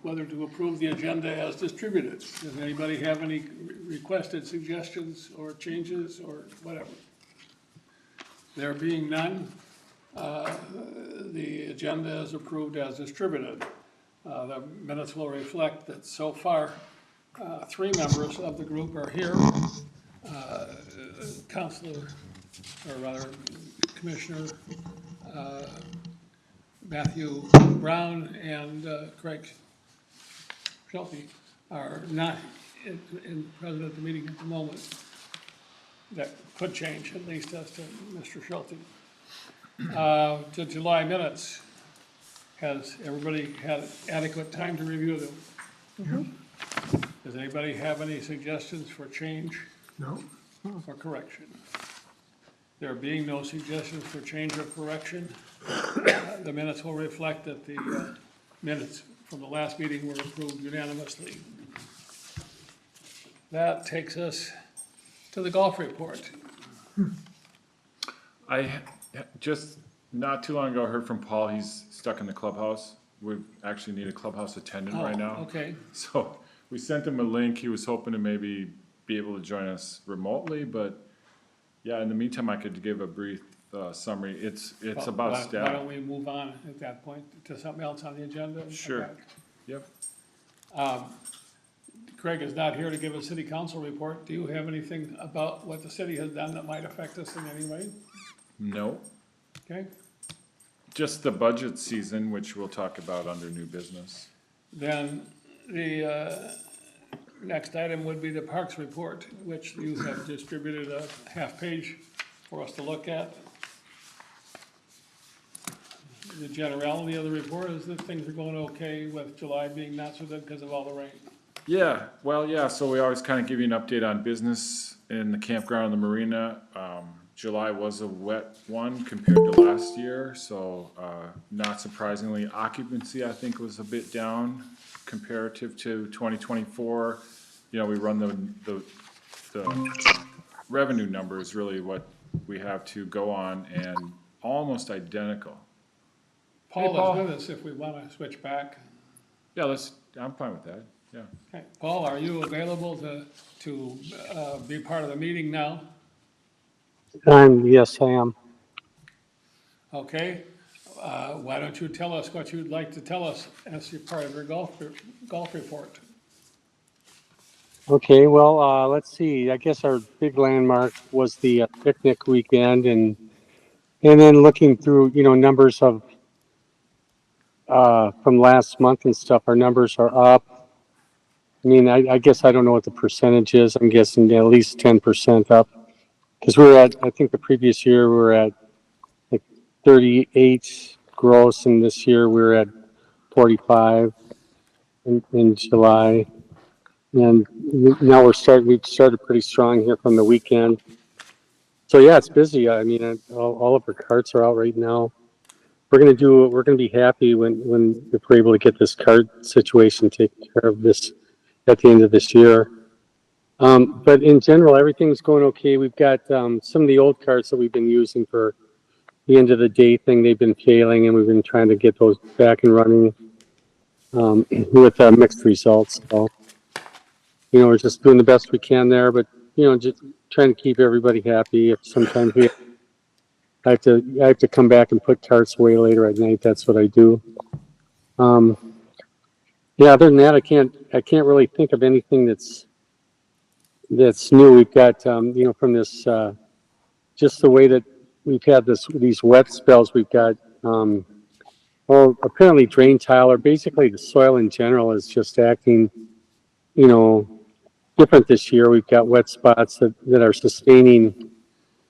whether to approve the agenda as distributed. Does anybody have any requested suggestions or changes or whatever? There being none, the agenda is approved as distributed. The minutes will reflect that so far, 3 members of the group are here. Counselor, or rather Commissioner Matthew Brown and Craig Shelty are not present at the meeting at the moment. That could change, at least as to Mr. Shelty. To July minutes, has everybody had adequate time to review them? Mm-hmm. Does anybody have any suggestions for change? No. Or correction? There being no suggestions for change or correction, the minutes will reflect that the minutes from the last meeting were approved unanimously. That takes us to the golf report. I just not too long ago heard from Paul. He's stuck in the clubhouse. We actually need a clubhouse attendant right now. Okay, So we sent him a link. He was hoping to maybe be able to join us remotely, but yeah, in the meantime, I could give a brief summary. It's well, about why staff. don't we move on at that point to something else on the agenda? Sure. Okay. Yep. Craig is not here to give a city council report. Do you have anything about what the city has done that might affect us in any way? No, Okay, just the budget season, which we'll talk about under new business. then the next item would be the Parks report, which you have distributed a half page for us to look at. The generality of the report is that things are going okay, with July being not so good because of all the rain. Yeah, well, yeah, so we always kind of give you an update on business in the campground and the marina. July was a wet one compared to last year, so not surprisingly, occupancy, I think, was a bit down comparative to 2024. You know, we run the revenue numbers, really what we have to go on, and almost identical. Paul Paul. is with us if we want to switch back. Yeah, I'm fine with that, yeah. Okay, Paul, are you available to be part of the meeting now? Yes, I am. Okay, why don't you tell us what you'd like to tell us as your part of your golf report? Okay, well, let's see. I guess our big landmark was the picnic weekend, and then looking through, numbers of from last month and stuff. Our numbers are up. I mean, I guess I don't know what the percentage is. I'm guessing at least 10% up, because I think the previous year we were at like 38 gross, and this year we were at 45 in July. And now we've started pretty strong here from the weekend. So yeah, it's busy. I mean, all of our carts are out right now. We're gonna be happy if we're able to get this cart situation taken care of this at the end of this year. But in general, everything's going okay. We've got some of the old carts that we've been using for the end of the day thing. They've been failing, and we've been trying to get those back and running with mixed results. So, we're just doing the best we can there, but just trying to keep everybody happy. If sometimes I have to come back and put carts away later at night. That's what I do. Yeah, other than that, I can't really think of anything that's new. We've got from this just the way that we've had these wet spells. We've got apparently drain tile, or basically the soil in general, is just acting different this year. We've got wet spots that are sustaining.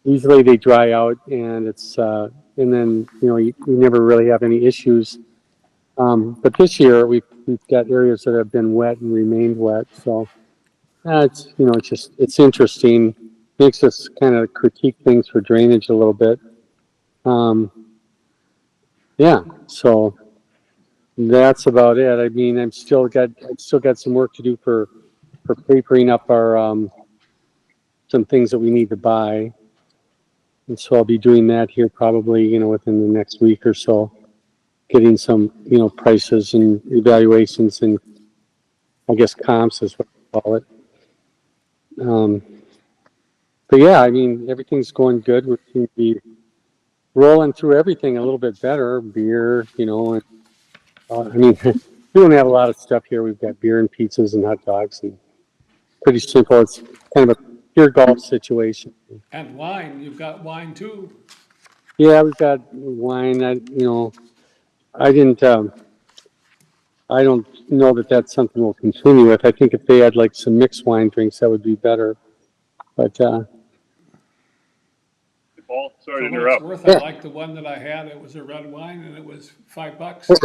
Usually they dry out, and it's and then you never really have any issues. But this year we've got areas that have been wet and remained wet. So it's interesting. Makes us kind of critique things for drainage a little bit. Yeah, so that's about it. I mean, I've still got some work to do for papering up our some things that we need to buy. And so I'll be doing that here probably, within the next week or so. getting some, prices and evaluations and I guess comps is what I call it. But yeah, I mean, everything's going good. We seem to be rolling through everything a little bit better. Beer, and I mean, we don't have a lot of stuff here. We've got beer and pizzas and hot dogs and pretty simple. It's kind of a pure golf situation. And wine, you've got wine too. Yeah, we've got wine. I didn't. I don't know that that's something we'll continue with. I think if they had like some mixed wine drinks, that would be better. But Paul, sorry For to what interrupt. it's worth, I like the one that I had. It was a red wine and it was $5 for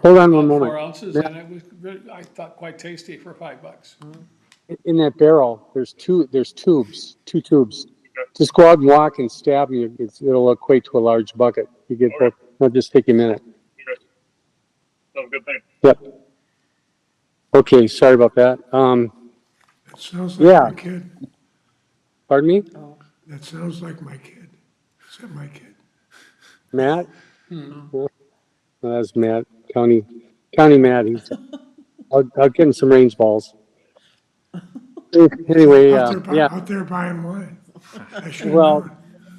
hold on one about moment. 4 ounces, and it was really, I thought, quite tasty for $5. In that barrel, there's two tubes. Just go out and walk and stab them. It'll equate to a large bucket. You get both. It'll just take a minute. Okay. Sounds good, thanks. Yep. Okay, sorry about that. That sounds like Yeah. my kid. Pardon me, That sounds like my kid. Is that my kid? Matt? Well, that's Matt, County Matt. I'll get him some range balls. Anyway, yeah. Out there buying wine. I should have Well,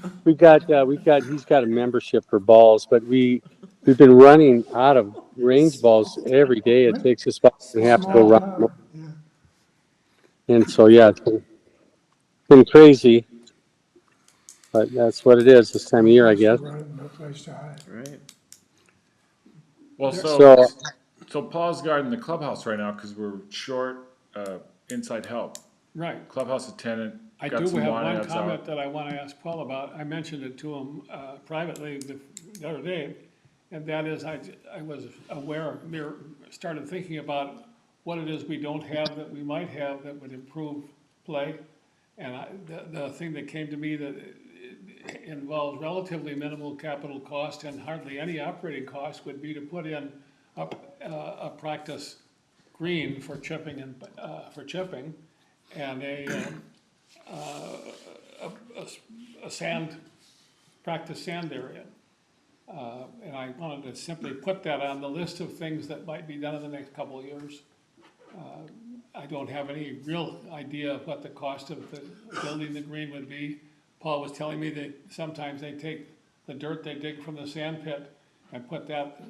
known. he's got a membership for balls, but we've been running out of range balls every day. It takes us about an hour to go Small run. town, yeah. And so, yeah, it's been crazy, but that's what it is this time of year, I guess. No place to hide. Right. Well, So, so Paul's guarding the clubhouse right now because we're short inside help. Right. Clubhouse attendant. I got do some have line one outs out. comment that I want to ask Paul about. I mentioned it to him privately the other day, and that is I was aware, started thinking about what it is we don't have that we might have that would improve play. And the thing that came to me that involves relatively minimal capital cost and hardly any operating cost would be to put in a practice green for chipping and a practice sand area. And I wanted to simply put that on the list of things that might be done in the next couple of years. I don't have any real idea of what the cost of the building the green would be. Paul was telling me that sometimes they take the dirt they dig from the sand pit and put that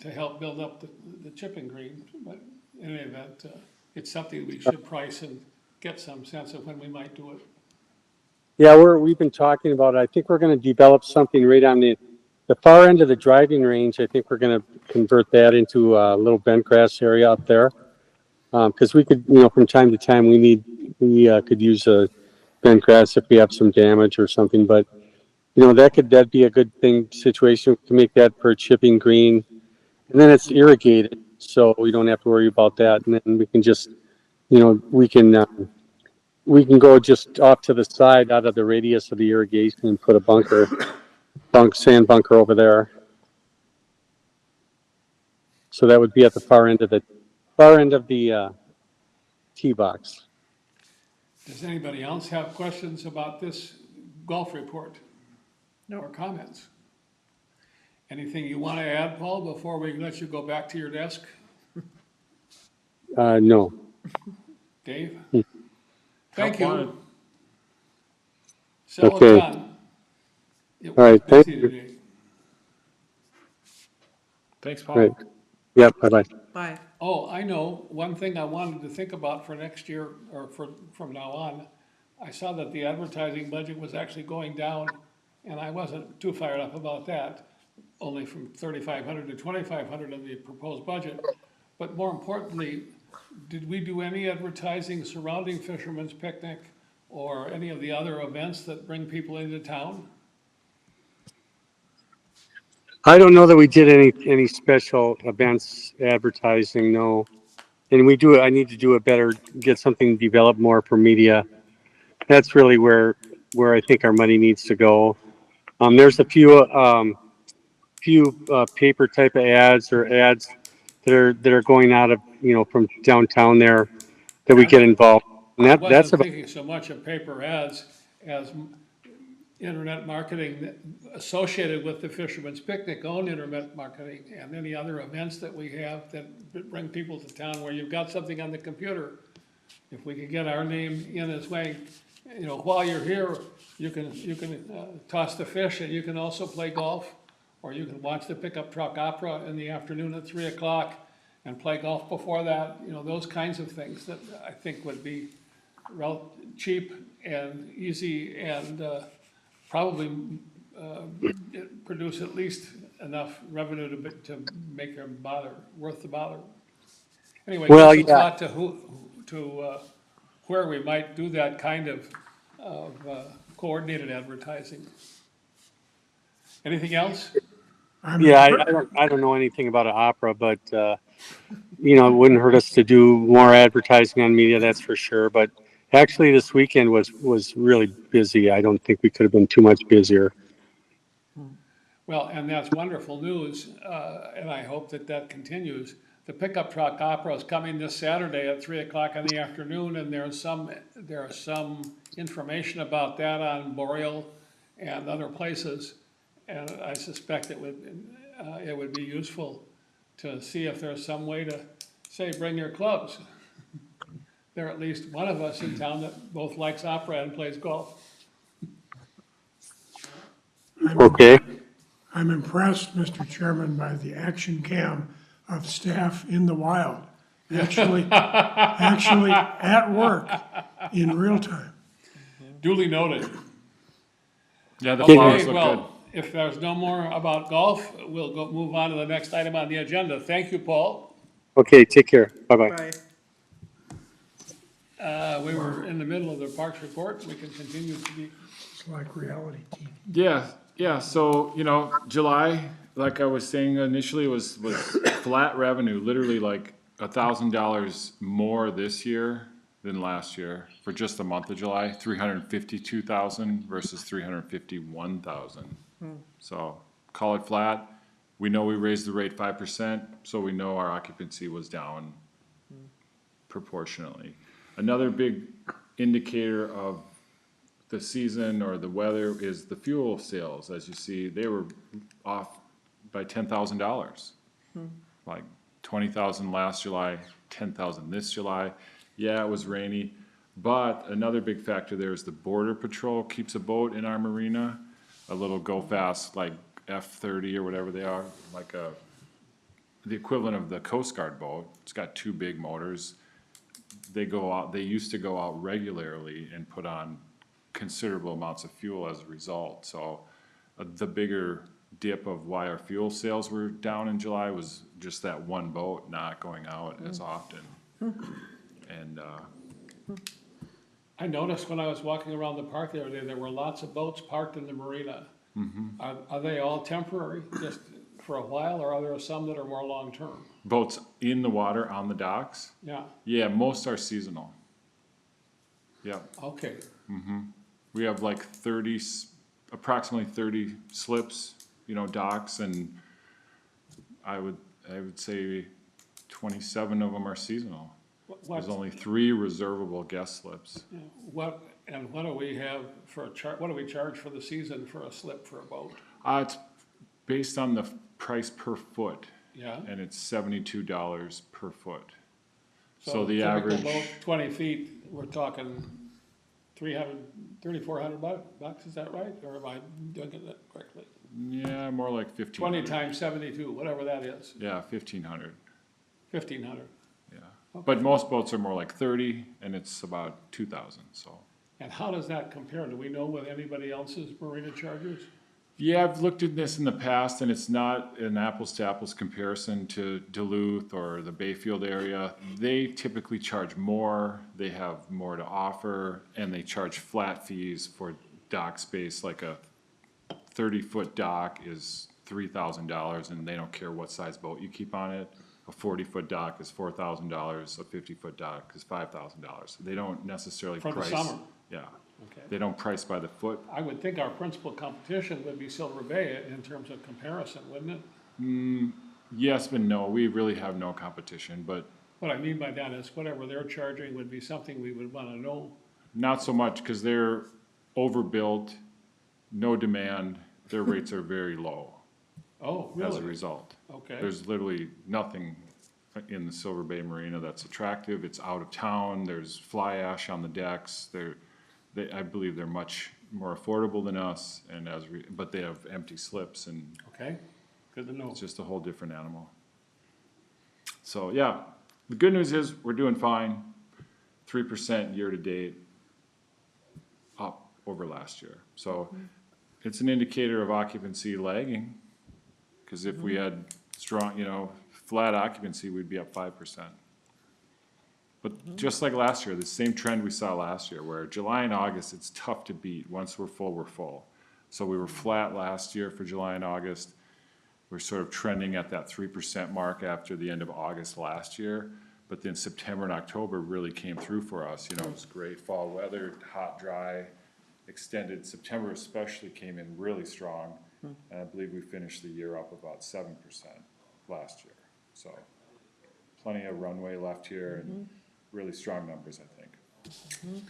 to help build up the chipping green. But in any event, it's something we should price and get some sense of when we might do it. yeah, we've been talking about it. I think we're going to develop something right on the far end of the driving range. I think we're going to convert that into a little bent grass area up there. Because we could, from time to time, we could use a bent grass if we have some damage or something. But that'd be a good situation to make that for a chipping green, and then it's irrigated, so we don't have to worry about that. And then we can just, we can go just off to the side out of the radius of the irrigation and put a sand bunker over there. So that would be at the far end of the tee box. Does anybody else have questions about this golf report? No. Or comments? Anything you want to add, Paul, before we let you go back to your desk? No. Dave? Hmm. Thank Help wanted. you. Sell Okay. it done. It All was right, thank busy you. today. Thanks, Paul. Right. Yep. Bye-bye. Bye. Oh, I know, one thing I wanted to think about for next year, or from now on, I saw that the advertising budget was actually going down, and I wasn't too fired up about that, only from 3,500 to 2,500 in the proposed budget. But more importantly, did we do any advertising surrounding Fisherman's Picnic or any of the other events that bring people into town? I don't know that we did any special events advertising, no. And I need to do a better, get something developed more for media. That's really where I think our money needs to go. There's a few paper type of ads or ads that are going out of, from downtown there that we get involved. And I that's wasn't about, thinking so much of paper ads as internet marketing associated with the Fisherman's Picnic, own internet marketing, and any other events that we have that bring people to town where you've got something on the computer. If we could get our name in this way, you know, while you're here, you can toss the fish, and you can also play golf, or you can watch the pickup truck opera in the afternoon at 3 o'clock and play golf before that, you know, those kinds of things that I think would be cheap and easy and probably produce at least enough revenue to make them worth the bother. Anyway, Well, give some yeah. thought to where we might do that kind of coordinated advertising. Anything else? I'm Yeah, I impre- don't know anything about an opera, but, you know, it wouldn't hurt us to do more advertising on media, that's for sure. But actually, this weekend was really busy. I don't think we could have been too much busier. Well, and that's wonderful news, and I hope that continues. The pickup truck opera is coming this Saturday at 3 o'clock in the afternoon, and there's some information about that on Boreal and other places. And I suspect it would be useful to see if there's some way to say, bring your clubs. There are at least one of us in town that both likes opera and plays golf. Okay. I'm impressed, Mr. Chairman, by the action cam of staff in the wild, actually at work in real time. Duly noted. Yeah, the Okay, flowers look good. well, if there's no more about golf, we'll move on to the next item on the agenda. Thank you, Paul. Okay, take care. Bye-bye. Bye. We were in the middle of the Parks report. We can continue to be. It's like reality TV. Yeah, so, you know, July, like I was saying initially, was flat revenue, literally like $1,000 more this year than last year for just the month of July, 352,000 versus 351,000. So call it flat. We know we raised the rate 5%, so we know our occupancy was down proportionately. Another big indicator of the season or the weather is the fuel sales. As you see, they were off by $10,000. Like 20,000 last July, 10,000 this July. Yeah, it was rainy, but another big factor there is the Border Patrol keeps a boat in our marina, a little go fast like F-30 or whatever they are, like the equivalent of the Coast Guard boat. It's got two big motors. They used to go out regularly and put on considerable amounts of fuel as a result. So the bigger dip of why our fuel sales were down in July was just that one boat not going out as often. And I noticed when I was walking around the park the other day, there were lots of boats parked in the marina. Are they all temporary, just for a while, or are there some that are more long-term? boats in the water on the docks, Yeah, yeah, most are seasonal. Yeah, okay. we have like approximately 30 slips, you know, docks, and I would say 27 of them are seasonal. What, There's only 3 reservable guest slips. what do we have for what do we charge for the season for a slip for a boat? It's based on the price per foot, Yeah? and it's $72 per foot. So So the typical average, boat, 20 feet, we're talking 3,400 bucks, is that right? Or am I doing it correctly? yeah, more like 20 1,500. times 72, whatever that is, Yeah, 1,500, 1,500. yeah. But most boats are more like 30, and it's about 2,000, so. And how does that compare? Do we know what anybody else's marina charges? Yeah, I've looked at this in the past, and it's not an apples-to-apples comparison to Duluth or the Bayfield area. They typically charge more, they have more to offer, and they charge flat fees for dock space. Like a 30-foot dock is $3,000, and they don't care what size boat you keep on it. A 40-foot dock is $4,000, a 50-foot dock is $5,000. They don't necessarily For the price. summer. Yeah, Okay. they don't price by the foot. I would think our principal competition would be Silver Bay in terms of comparison, wouldn't it? Yes, but no, we really have no competition, but What I mean by that is whatever they're charging would be something we would want to know. not so much, because they're overbuilt, no demand, their rates are very low Oh, as a really? result. Okay. There's literally nothing in the Silver Bay Marina that's attractive. It's out of town. There's fly ash on the decks. I believe they're much more affordable than us, and but they have empty slips, and Okay, good to know. it's just a whole different animal. So yeah, the good news is we're doing fine. 3% year to date, up over last year. So it's an indicator of occupancy lagging. Because if we had strong, flat occupancy, we'd be up 5%. But just like last year, the same trend we saw last year, where July and August, it's tough to beat. Once we're full, we're full. So we were flat last year for July and August. We're sort of trending at that 3% mark after the end of August last year. But then September and October really came through for us. It was great fall weather, hot, dry, extended. September especially came in really strong. And I believe we finished the year up about 7% last year. So plenty of runway left here and really strong numbers, I think.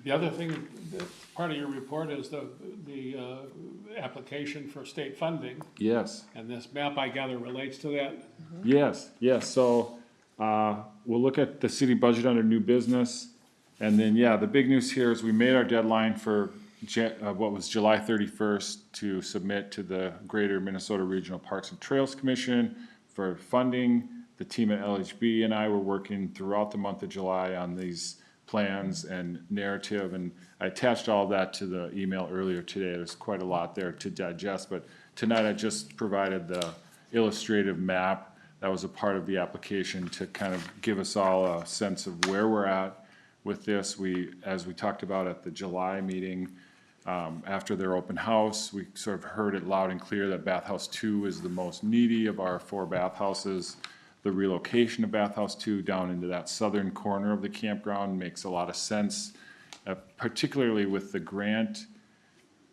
The other thing, that's part of your report is the application for state funding, Yes. and this map, I gather, relates to that. Yes, yes, so, we'll look at the city budget under new business, and then, yeah, the big news here is we made our deadline for what was July 31st to submit to the Greater Minnesota Regional Parks and Trails Commission for funding. The team at LHB and I were working throughout the month of July on these plans and narrative, and I attached all that to the email earlier today. There's quite a lot there to digest, but tonight I just provided the illustrative map that was a part of the application to kind of give us all a sense of where we're at with this. As we talked about at the July meeting, after their open house, we sort of heard it loud and clear that Bathhouse 2 is the most needy of our 4 bathhouses. The relocation of Bathhouse 2 down into that southern corner of the campground makes a lot of sense, particularly with the grant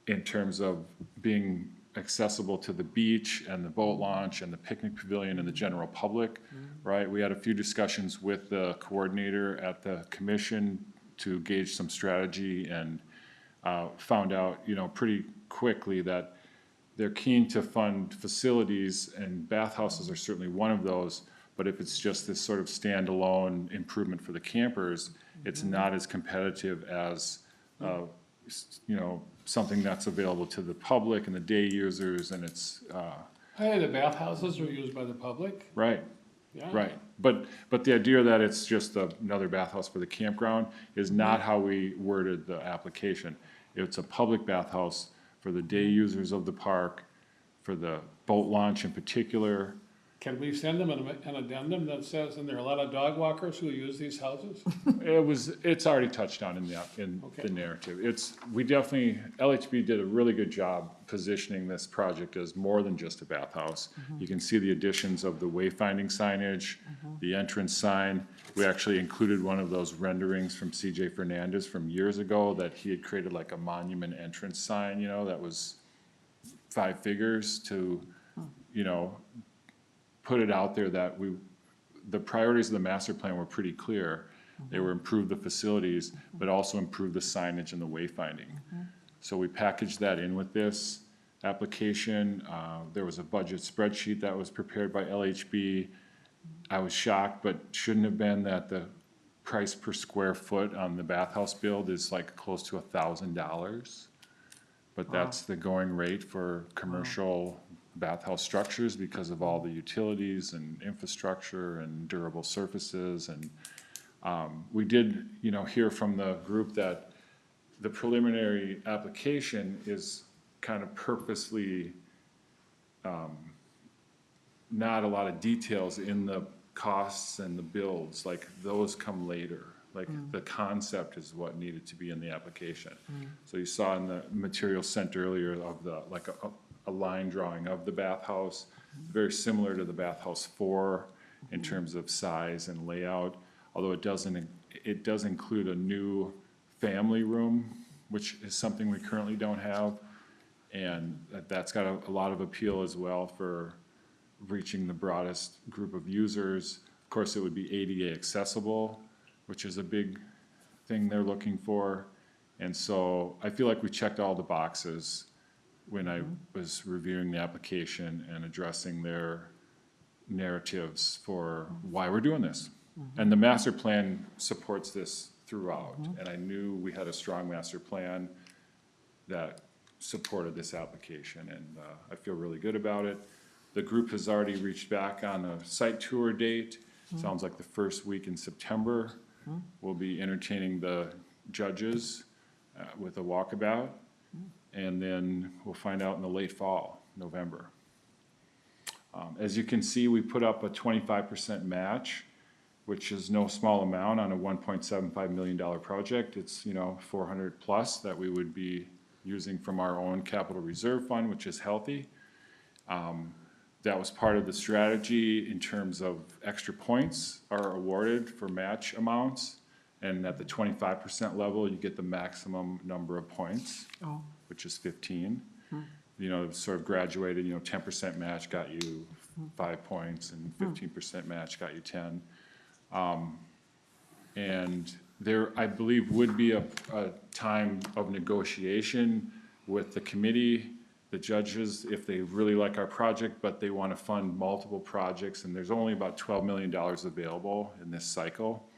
in terms of being accessible to the beach and the boat launch and the picnic pavilion and the general public, right? We had a few discussions with the coordinator at the commission to gauge some strategy and found out, pretty quickly that they're keen to fund facilities, and bathhouses are certainly one of those. But if it's just this sort of standalone improvement for the campers, it's not as competitive as, something that's available to the public and the day users, and it's, Hey, the bathhouses are used by the public, right, yeah. right. But the idea that it's just another bathhouse for the campground is not how we worded the application. It's a public bathhouse for the day users of the park, for the boat launch in particular. Can we send them an addendum that says, and there are a lot of dog walkers who use these houses? It's already touched on in Okay. the narrative. LHB did a really good job positioning this project as more than just a bathhouse. You can see the additions of the wayfinding signage, the entrance sign. We actually included one of those renderings from CJ Fernandez from years ago that he had created like a monument entrance sign, that was 5 figures to, put it out there that the priorities of the master plan were pretty clear. They were improve the facilities, but also improve the signage and the wayfinding. So we packaged that in with this application. There was a budget spreadsheet that was prepared by LHB. I was shocked, but shouldn't have been, that the price per square foot on the bathhouse build is like close to $1,000. But that's the going rate for commercial bathhouse structures because of all the utilities and infrastructure and durable surfaces. And we did, hear from the group that the preliminary application is kind of purposely not a lot of details in the costs and the builds, like those come later. Like the concept is what needed to be in the application. So you saw in the material sent earlier of a line drawing of the bathhouse, very similar to the bathhouse 4 in terms of size and layout, although it does include a new family room, which is something we currently don't have. And that's got a lot of appeal as well for reaching the broadest group of users. Of course, it would be ADA accessible, which is a big thing they're looking for. And so I feel like we checked all the boxes. when I was reviewing the application and addressing their narratives for why we're doing this. And the master plan supports this throughout, and I knew we had a strong master plan that supported this application, and I feel really good about it. The group has already reached back on a site tour date. Sounds like the first week in September. We'll be entertaining the judges with a walkabout, and then we'll find out in the late fall, November. As you can see, we put up a 25% match, which is no small amount on a $1.75 million project. It's, 400 plus that we would be using from our own capital reserve fund, which is healthy. That was part of the strategy in terms of extra points are awarded for match amounts. And at the 25% level, you get the maximum number of points, which is 15. Sort of graduated, 10% match got you 5 points and 15% match got you 10. And there, I believe, would be a time of negotiation with the committee, the judges, if they really like our project, but they want to fund multiple projects, and there's only about $12 million available in this cycle.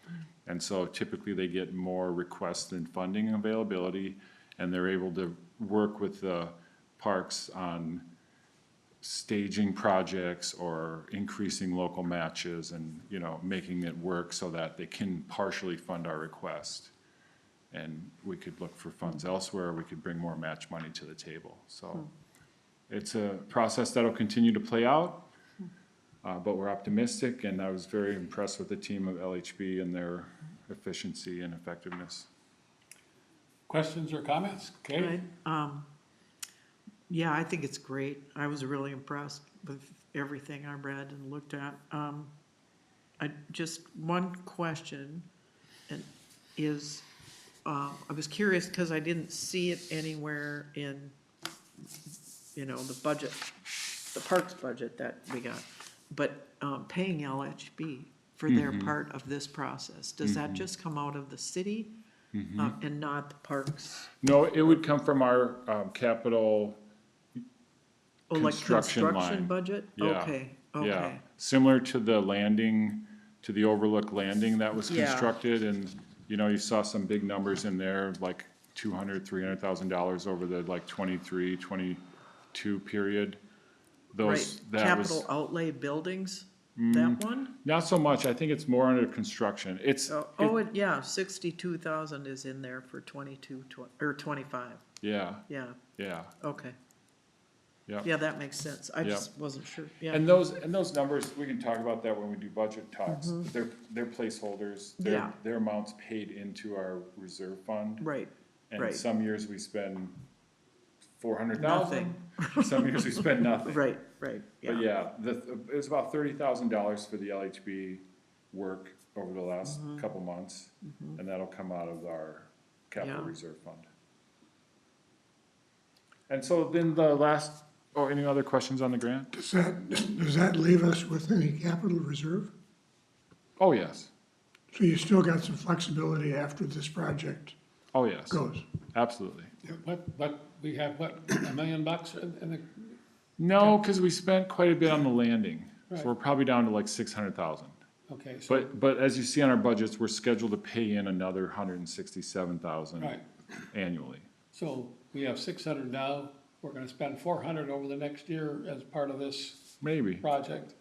And so typically they get more requests than funding availability, and they're able to work with the parks on staging projects or increasing local matches and, making it work so that they can partially fund our request. And we could look for funds elsewhere, we could bring more match money to the table. So it's a process that'll continue to play out, but we're optimistic, and I was very impressed with the team of LHB and their efficiency and effectiveness. Questions or comments? Kate? Right. Yeah, I think it's great. I was really impressed with everything I read and looked at. Just one question, and is, I was curious because I didn't see it anywhere in, the budget, the parks budget that we got, but paying LHB for their part of this process. Does that just come out of the city and not the parks? No, it would come from our capital Oh, like construction construction line. budget? Yeah, Okay, Yeah, okay. similar to the landing, to the overlook landing that was Yeah. constructed, and, you saw some big numbers in there, like $200,000-$300,000 over the 23, 22 period. Right, Those, that was, capital outlay buildings, that one? not so much, I think it's more under construction. It's, Yeah, 62,000 is in there for 25, yeah, yeah, yeah, okay. yeah. Yeah, that makes sense, I just wasn't sure, yeah. And those numbers, we can talk about that when we do budget talks. They're placeholders. Yeah. They're amounts paid into our reserve fund. Right, And right. some years we spend 400,000. Some years we spend nothing. right, But yeah, yeah, it was about $30,000 for the LHB work over the last couple months. And that'll come out of our capital Yeah. reserve fund. And so then the last, any other questions on the grant? Does that leave us with any capital reserve? Oh, yes. So you still got some flexibility after this project Oh, yes. goes? Absolutely. But we have, $1 million in the, No, because we spent quite a bit on the landing. Right. So we're probably down to like 600,000. okay, so, But as you see on our budgets, we're scheduled to pay in another 167,000 right. annually. So we have 600 now, we're gonna spend 400 over the next year as part of this Maybe. project.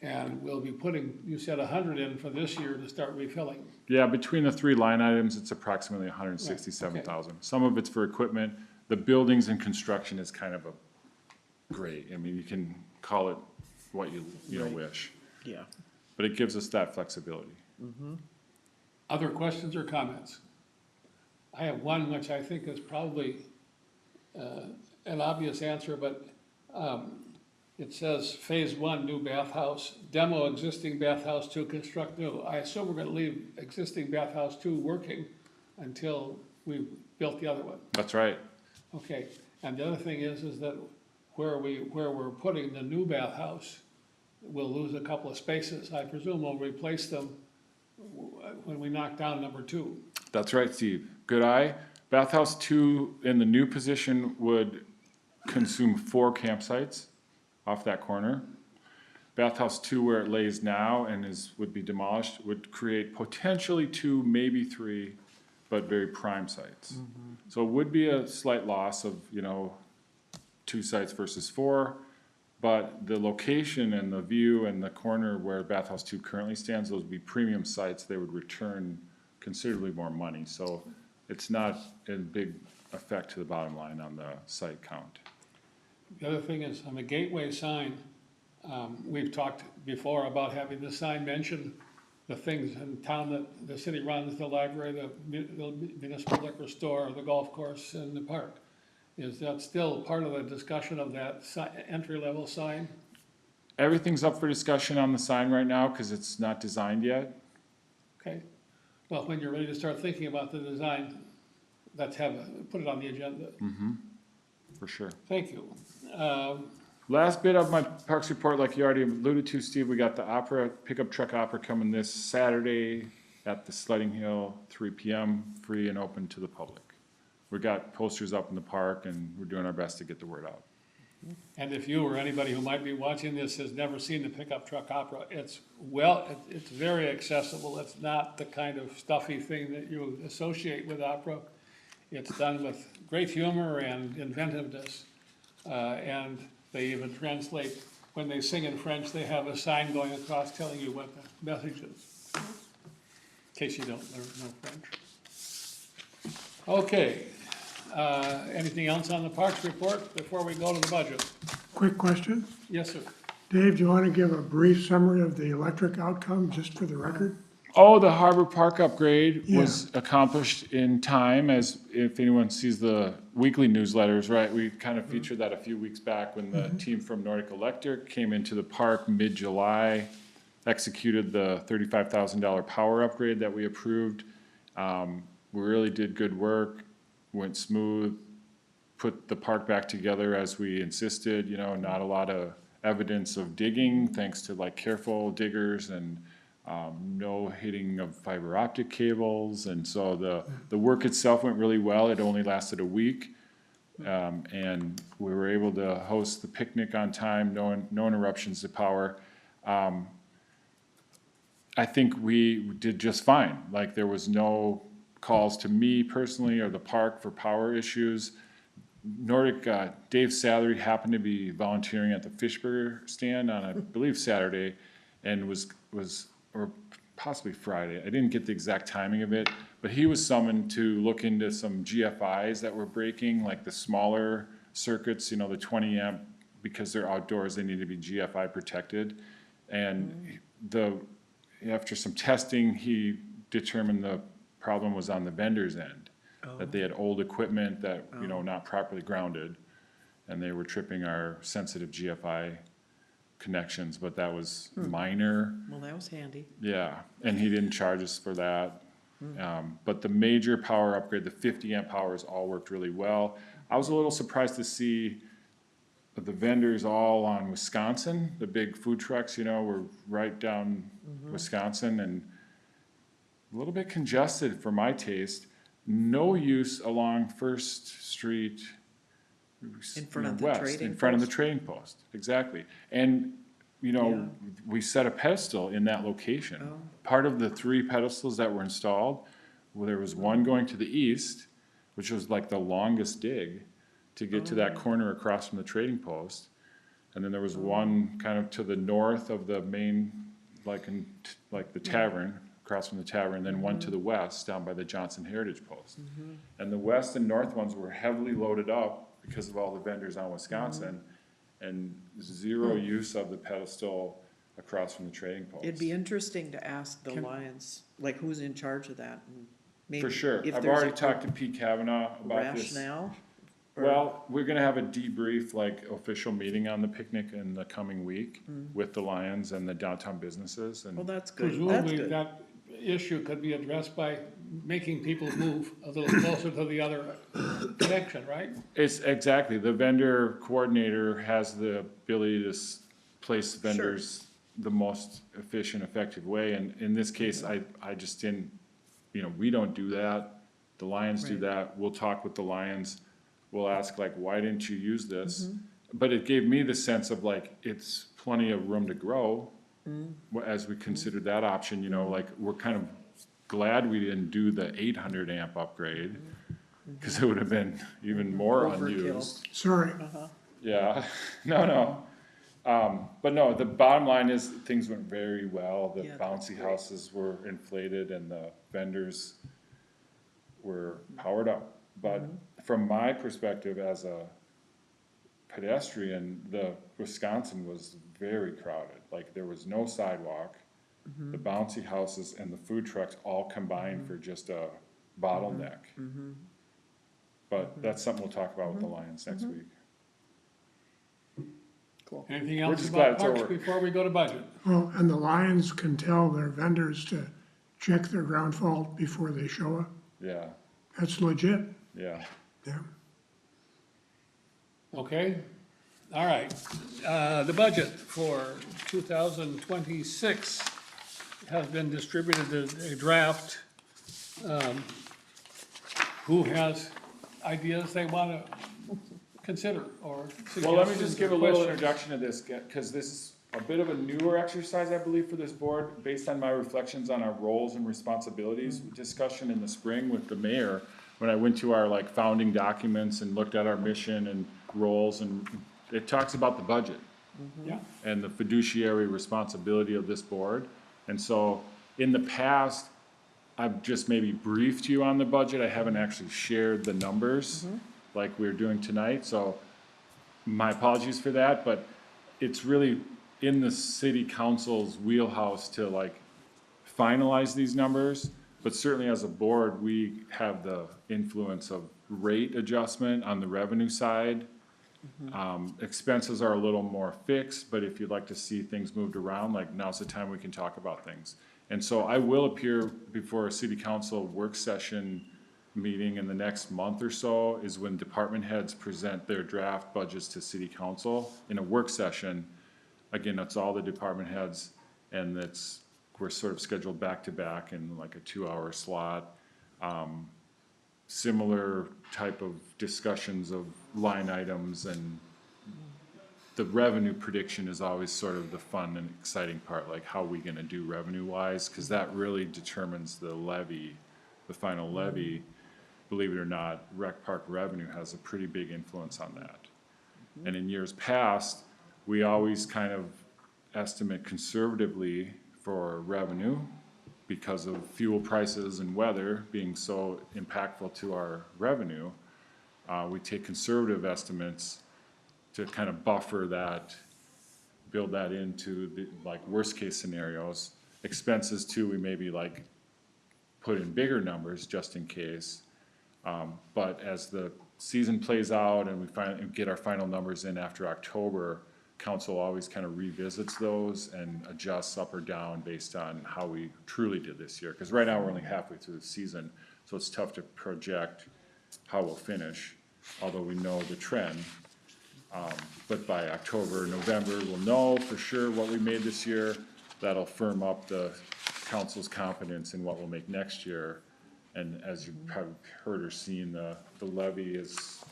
And we'll be putting, you said 100 in for this year to start refilling. Yeah, between the three line items, it's approximately 167,000. Some of it's for equipment. The buildings and construction is kind of a gray. I mean, you can call it what you Right. wish. yeah. But it gives us that flexibility. Other questions or comments? I have one which I think is probably an obvious answer, but it says Phase 1, new bathhouse, demo existing bathhouse 2, construct new. I assume we're gonna leave existing bathhouse 2 working until we've built the other one. That's right. Okay, and the other thing is that where we're putting the new bathhouse, we'll lose a couple of spaces. I presume we'll replace them when we knock down number 2. That's right, Steve. Good eye. Bathhouse 2 in the new position would consume 4 campsites off that corner. Bathhouse 2, where it lays now and would be demolished, would create potentially 2, maybe 3, but very prime sites. So it would be a slight loss of, 2 sites versus 4, but the location and the view and the corner where Bathhouse 2 currently stands, those would be premium sites. They would return considerably more money. So it's not a big effect to the bottom line on the site count. The other thing is, on the gateway sign, we've talked before about having the sign mention the things in town that the city runs, the library, the municipal liquor store, the golf course, and the park. Is that still part of the discussion of that entry-level sign? Everything's up for discussion on the sign right now because it's not designed yet. Okay, well, when you're ready to start thinking about the design, put it on the agenda. For sure. Thank you. Last bit of my parks report, like you already alluded to, Steve, we got the opera, pickup truck opera coming this Saturday at the Sledding Hill, 3 p.m., free and open to the public. We got posters up in the park and we're doing our best to get the word out. And if you or anybody who might be watching this has never seen the pickup truck opera, it's very accessible. It's not the kind of stuffy thing that you associate with opera. It's done with great humor and inventiveness. And they even translate, when they sing in French, they have a sign going across telling you what the message is. In case you don't know French. Okay, anything else on the Parks report before we go to the budget? Quick question. Yes, sir. Dave, do you want to give a brief summary of the electric outcome, just for the record? Oh, the Harbor Park upgrade Yeah. was accomplished in time, as if anyone sees the weekly newsletters, right? We kind of featured that a few weeks back when the team from Nordic Electric came into the park mid-July, executed the $35,000 power upgrade that we approved. We really did good work, went smooth, put the park back together as we insisted, not a lot of evidence of digging, thanks to like careful diggers and no hitting of fiber optic cables. And so the work itself went really well. It only lasted a week. And we were able to host the picnic on time, no interruptions to power. I think we did just fine. Like there was no calls to me personally or the park for power issues. Nordic, Dave Salary happened to be volunteering at the fish burger stand on, I believe, Saturday, and or possibly Friday. I didn't get the exact timing of it, but he was summoned to look into some GFIs that were breaking, like the smaller circuits, the 20 amp, because they're outdoors, they need to be GFI protected. And after some testing, he determined the problem was on the vendor's end, that they had old equipment that, not properly grounded, and they were tripping our sensitive GFI connections, but that was minor. Well, that was handy. Yeah, and he didn't charge us for that. But the major power upgrade, the 50 amp powers, all worked really well. I was a little surprised to see the vendors all on Wisconsin. The big food trucks, were right down Wisconsin, and a little bit congested for my taste. No use along First Street In front of the west, trading in front of the post. trading post, exactly. And, we set a pedestal in that location. Oh. Part of the 3 pedestals that were installed, there was one going to the east, which was like the longest dig to get to that corner across from the trading post. And then there was one kind of to the north of the main, like the tavern, across from the tavern, and then one to the west down by the Johnson Heritage Post. And the west and north ones were heavily loaded up because of all the vendors on Wisconsin, and zero use of the pedestal across from the trading post. It'd be interesting to ask the Lions, like who's in charge of that, and maybe For sure. if I've there's already a talked to Pete Kavanaugh about this. rationale. or- Well, we're gonna have a debrief, official meeting on the picnic in the coming week with the Lions and the downtown businesses, Well, and that's good, that's Presumably, good. that issue could be addressed by making people move a little closer to the other connection, right? it's exactly, the vendor coordinator has the ability to place vendors the most efficient, effective way, and in this case, I just didn't, we don't do that. The Lions do Right. that. We'll talk with the Lions. will ask like, why didn't you use this? But it gave me the sense of like, it's plenty of room to grow. As we considered that option, you know, like, we're kind of glad we didn't do the 800 amp upgrade, because it would have been even more Overkill. unused. Sorry, Yeah, no. But no, the bottom line is things went very well. The Yeah, that's bouncy great. houses were inflated and the vendors were powered up. But from my perspective as a pedestrian, the Wisconsin was very crowded. Like, there was no sidewalk. The bouncy houses and the food trucks all combined for just a bottleneck. But that's something we'll talk about with the Lions next week. Cool. Anything We're else just glad about it's parks over. before we go to budget? well, and the Lions can tell their vendors to check their ground fault before they show up. Yeah, That's legit, yeah. yeah. Okay, all right. The budget for 2026 has been distributed as a draft. Who has ideas they want to consider or suggestions? Well, let me just give a or little questions? introduction to this, because this is a bit of a newer exercise, I believe, for this board, based on my reflections on our roles and responsibilities discussion in the spring with the mayor, when I went to our like founding documents and looked at our mission and roles, and it talks about the budget Yeah, and the fiduciary responsibility of this board. And so, in the past, I've just maybe briefed you on the budget, I haven't actually shared the numbers like we're doing tonight, so my apologies for that, but it's really in the city council's wheelhouse to like finalize these numbers, but certainly as a board, we have the influence of rate adjustment on the revenue side. Expenses are a little more fixed, but if you'd like to see things moved around, like, now's the time we can talk about things. And so I will appear before a city council work session meeting in the next month or so, is when department heads present their draft budgets to city council in a work session. Again, that's all the department heads, and we're sort of scheduled back to back in like a 2-hour slot. Similar type of discussions of line items, and the revenue prediction is always sort of the fun and exciting part, like how are we gonna do revenue wise, cause that really determines the levy, the final levy. Believe it or not, rec park revenue has a pretty big influence on that. And in years past, we always kind of estimate conservatively for revenue because of fuel prices and weather being so impactful to our revenue. We take conservative estimates to kind of buffer that, build that into the, like, worst case scenarios. Expenses too, we maybe like put in bigger numbers just in case. But as the season plays out and we finally get our final numbers in after October, council always kind of revisits those and adjusts up or down based on how we truly did this year. Because right now, we're only halfway through the season, so it's tough to project how we'll finish, although we know the trend. But by October, November, we'll know for sure what we made this year. That'll firm up the council's confidence in what we'll make next year. And as you've probably heard or seen, the levy is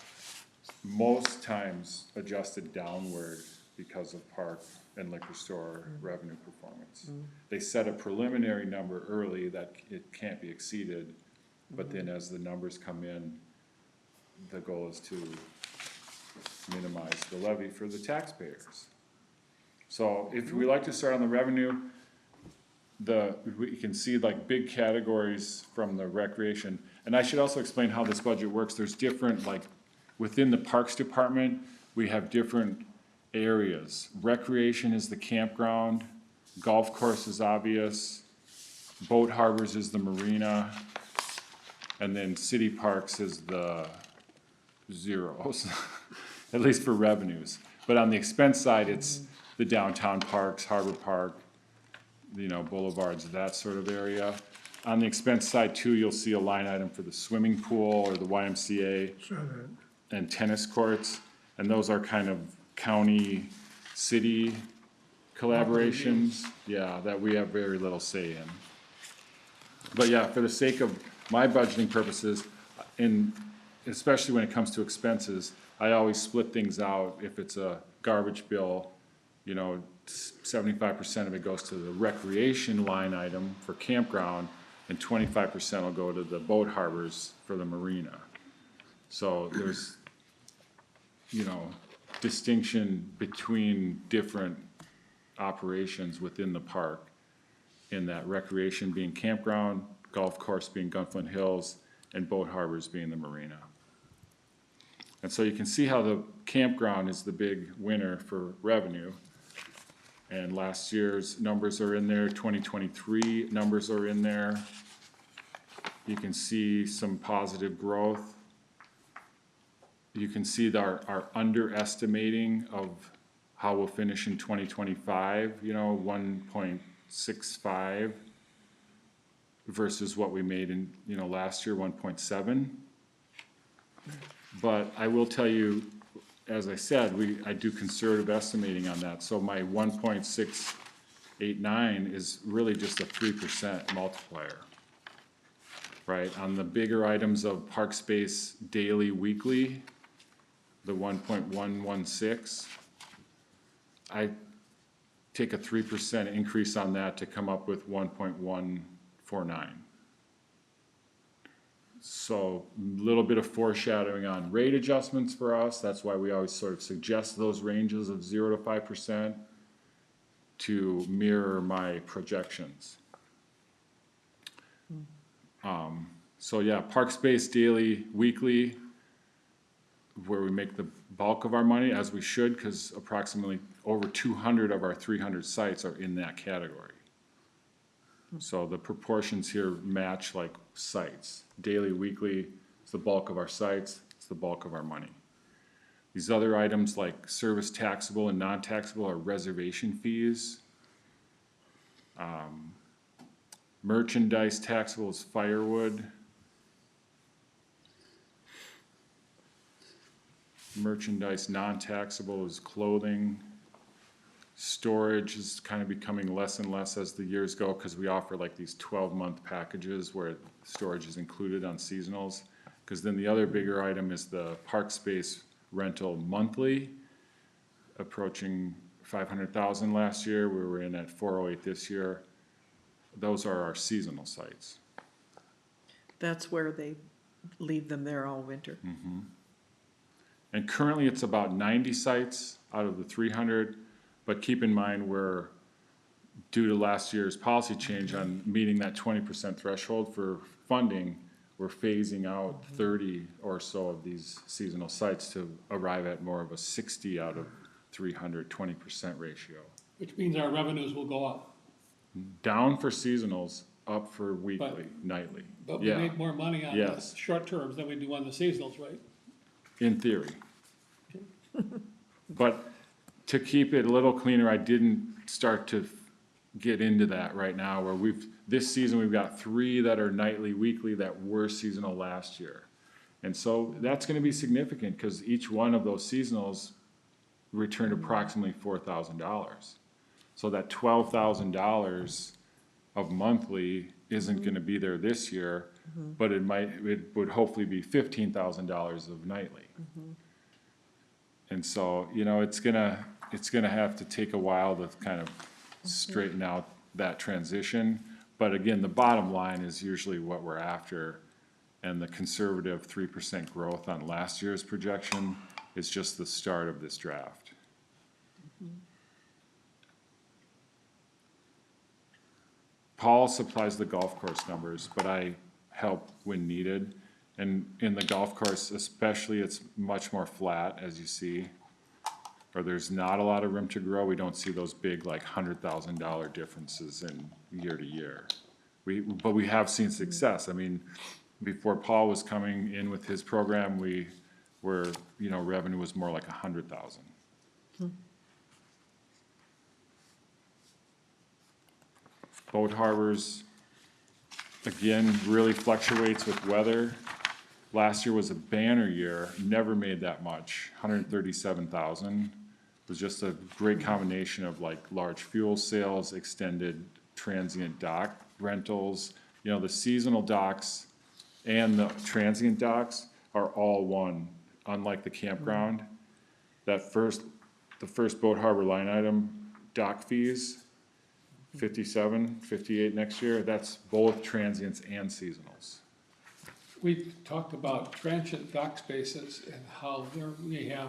most times adjusted downward because of park and liquor store revenue performance. They set a preliminary number early that it can't be exceeded, but then as the numbers come in, the goal is to minimize the levy for the So if we like to start on the revenue, we can see like big categories from the recreation. And I should also explain how this budget works. There's different, like, within the Parks Department, we have different areas. Recreation is the campground, golf course is obvious, boat harbors is the marina, and then city parks is the zeros, at least for revenues. But on the expense side, it's the downtown parks, Harbor Park, boulevards, that sort of area. On the expense side too, you'll see a line item for the swimming pool or the YMCA So that, and tennis courts. And those are kind of county, city collaborations, yeah, that we have very little say in. But yeah, for the sake of my budgeting purposes, in especially when it comes to expenses, I always split things out. If it's a garbage bill, 75% of it goes to the recreation line item for campground, and 25% will go to the boat harbors for the marina. So there's, distinction between different operations within the park, in that recreation being campground, golf course being Gunflint Hills, and boat harbors being the marina. And so you can see how the campground is the big winner for revenue. And last year's numbers are in there, 2023 numbers are in there. You can see some positive growth. You can see our underestimating of how we'll finish in 2025, 1.65 versus what we made in, last year, 1.7. But I will tell you, as I said, I do conservative estimating on that, so my 1.689 is really just a 3% multiplier. Right, on the bigger items of park space daily, weekly, the 1.116, I take a 3% increase on that to come up with 1.149. So a little bit of foreshadowing on rate adjustments for us. That's why we always sort of suggest those ranges of 0 to 5% to mirror my projections. So yeah, park space daily, weekly, where we make the bulk of our money, as we should, because approximately over 200 of our 300 sites are in that category. So the proportions here match like sites. Daily, weekly, it's the bulk of our sites, it's the bulk of our money. These other items like service taxable and non-taxable are reservation fees. Merchandise taxable is firewood. Merchandise non-taxable is clothing. Storage is kind of becoming less and less as the years go, because we offer like these 12-month packages where storage is included on seasonals. Because then the other bigger item is the park space rental monthly, approaching 500,000 last year. We were in at 408 this year. Those are our seasonal sites. That's where they leave them there all winter. And currently it's about 90 sites out of the 300, but keep in mind we're, due to last year's policy change on meeting that 20% threshold for funding, we're phasing out 30 or so of these seasonal sites to arrive at more of a 60 out of 300, 20% ratio. Which means our revenues will go up, Down for seasonals, up for weekly, nightly. but we Yeah, make more money on the Yes. short terms than we do on the seasonals, right? in theory. But to keep it a little cleaner, I didn't start to get into that right now, where this season, we've got 3 that are nightly, weekly, that were seasonal last year. And so that's gonna be significant, because each one of those seasonals returned approximately $4,000. So that $12,000 of monthly isn't gonna be there this year, but it would hopefully be $15,000 of nightly. And so, it's gonna have to take a while to kind of straighten out that transition. But again, the bottom line is usually what we're after, and the conservative 3% growth on last year's projection is just the start of this draft. Paul supplies the golf course numbers, but I help when needed. And in the golf course especially, it's much more flat, as you see, or there's not a lot of room to grow. We don't see those big, like, $100,000 differences in year to year. But we have seen success. I mean, before Paul was coming in with his program, revenue was more like 100,000. Boat harbors, again, really fluctuates with weather. Last year was a banner year, never made that much, 137,000. It was just a great combination of like large fuel sales, extended transient dock rentals. The seasonal docks and the transient docks are all one, unlike the campground. The first boat harbor line item, dock fees, 57, 58 next year, that's both transients and seasonals. We talked about transient dock spaces and how we have,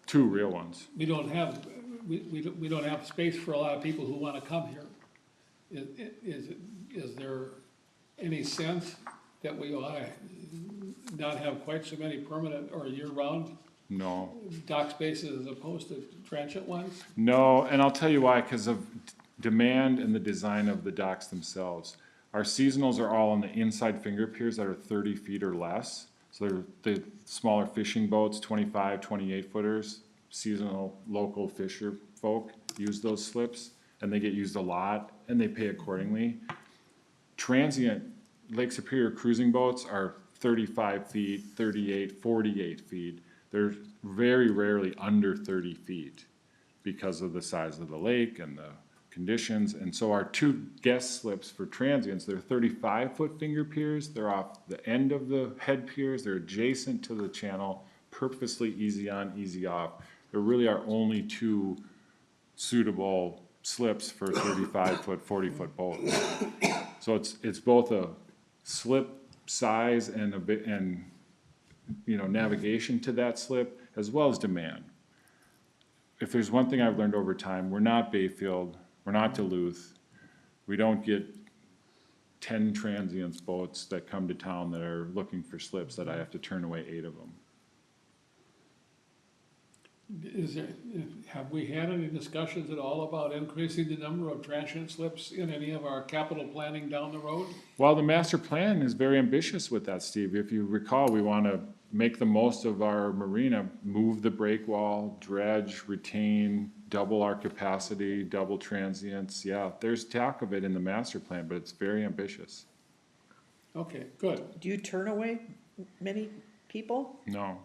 Two real ones. we don't have space for a lot of people who wanna come here. Is there any sense that we ought to not have quite so many permanent or year-round No. dock spaces as opposed to transient ones? No, and I'll tell you why, because of demand and the design of the docks themselves. Our seasonals are all on the inside finger piers that are 30 feet or less. So they're the smaller fishing boats, 25, 28 footers. Seasonal local fisher folk use those slips, and they get used a lot, and they pay accordingly. Transient Lake Superior cruising boats are 35 feet, 38, 48 feet. They're very rarely under 30 feet because of the size of the lake and the conditions. And so our two guest slips for transients, they're 35-foot finger piers. They're off the end of the head piers. They're adjacent to the channel, purposely easy on, easy off. There really are only two suitable slips for 35-foot, 40-foot boats. So it's both a slip size and a bit, and navigation to that slip, as well as demand. If there's one thing I've learned over time, we're not Bayfield, we're not Duluth. We don't get 10 transients boats that come to town that are looking for slips that I have to turn away 8 of them. Have we had any discussions at all about increasing the number of transient slips in any of our capital planning down the road? Well, the master plan is very ambitious with that, Steve. If you recall, we want to make the most of our marina, move the break wall, dredge, retain, double our capacity, double transients. Yeah, there's talk of it in the master plan, but it's very ambitious. Okay, good. Do you turn away many people? No.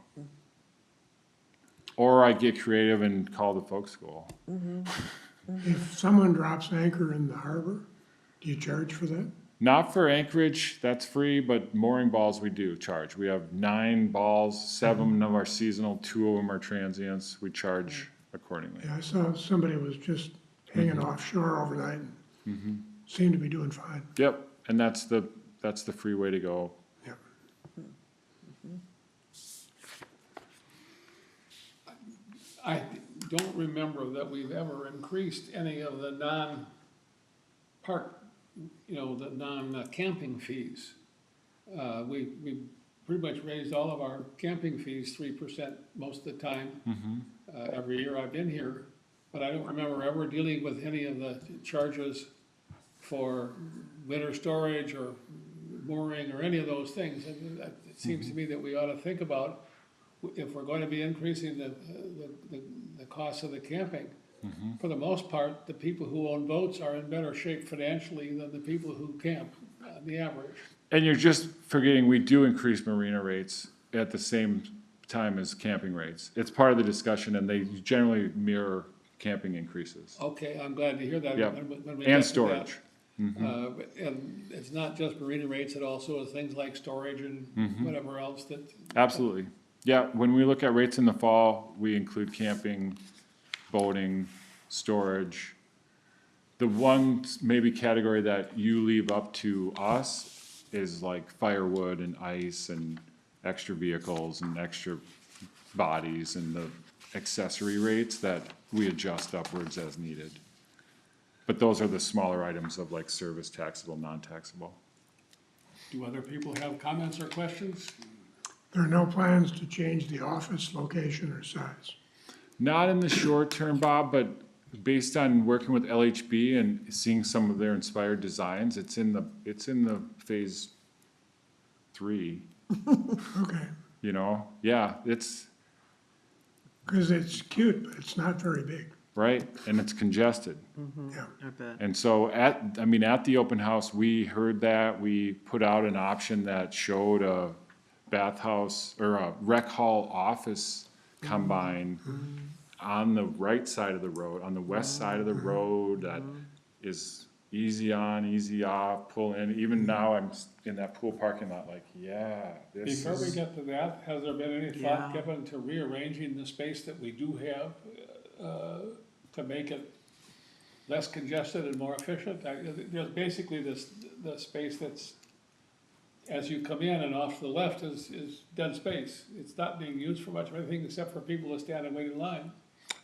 Or I get creative and call the folk school. If someone drops anchor in the harbor, do you charge for that? Not for anchorage, that's free, but mooring balls we do charge. We have 9 balls, 7 of them are seasonal, 2 of them are transients. We charge accordingly. Yeah, I saw somebody was just hanging offshore overnight and seemed to be doing fine. Yep, and that's the free way to go. Yeah. I don't remember that we've ever increased any of the non-park, the non-camping fees. We pretty much raised all of our camping fees 3% most of the time, every year I've been here. But I don't remember ever dealing with any of the charges for winter storage or mooring or any of those things. And it seems to me that we ought to think about, if we're going to be increasing the cost of the camping, for the most part, the people who own boats are in better shape financially than the people who camp, on the average. And you're just forgetting, we do increase marina rates at the same time as camping rates. It's part of the discussion, and they generally mirror camping increases. Okay, I'm glad to hear that. Yep. when we get to And that. storage. And it's not just marina rates, it also is things like storage and whatever else that. Absolutely. Yeah, when we look at rates in the fall, we include camping, boating, storage. The one maybe category that you leave up to us is like firewood and ice and extra vehicles and extra bodies and the accessory rates that we adjust upwards as needed. But those are the smaller items of like service taxable, non-taxable. Do other people have comments or questions? There are no plans to change the office location or size. Not in the short term, Bob, but based on working with LHB and seeing some of their inspired designs, it's in the phase 3, Okay, yeah, it's, because it's cute, but it's not very big. right, and it's congested. Yeah. I bet. And so at the open house, we heard that, we put out an option that showed a bathhouse or a rec hall office combine on the right side of the road, on the west side of the road, that is easy on, easy off, pull in. Even now, I'm in that pool parking lot like, yeah, this Before we is, get to that, has there been any thought Yeah. given to rearranging the space that we do have, to make it less congested and more efficient? There's basically the space that's, as you come in and off to the left is dead space. It's not being used for much of anything except for people to stand and wait in line.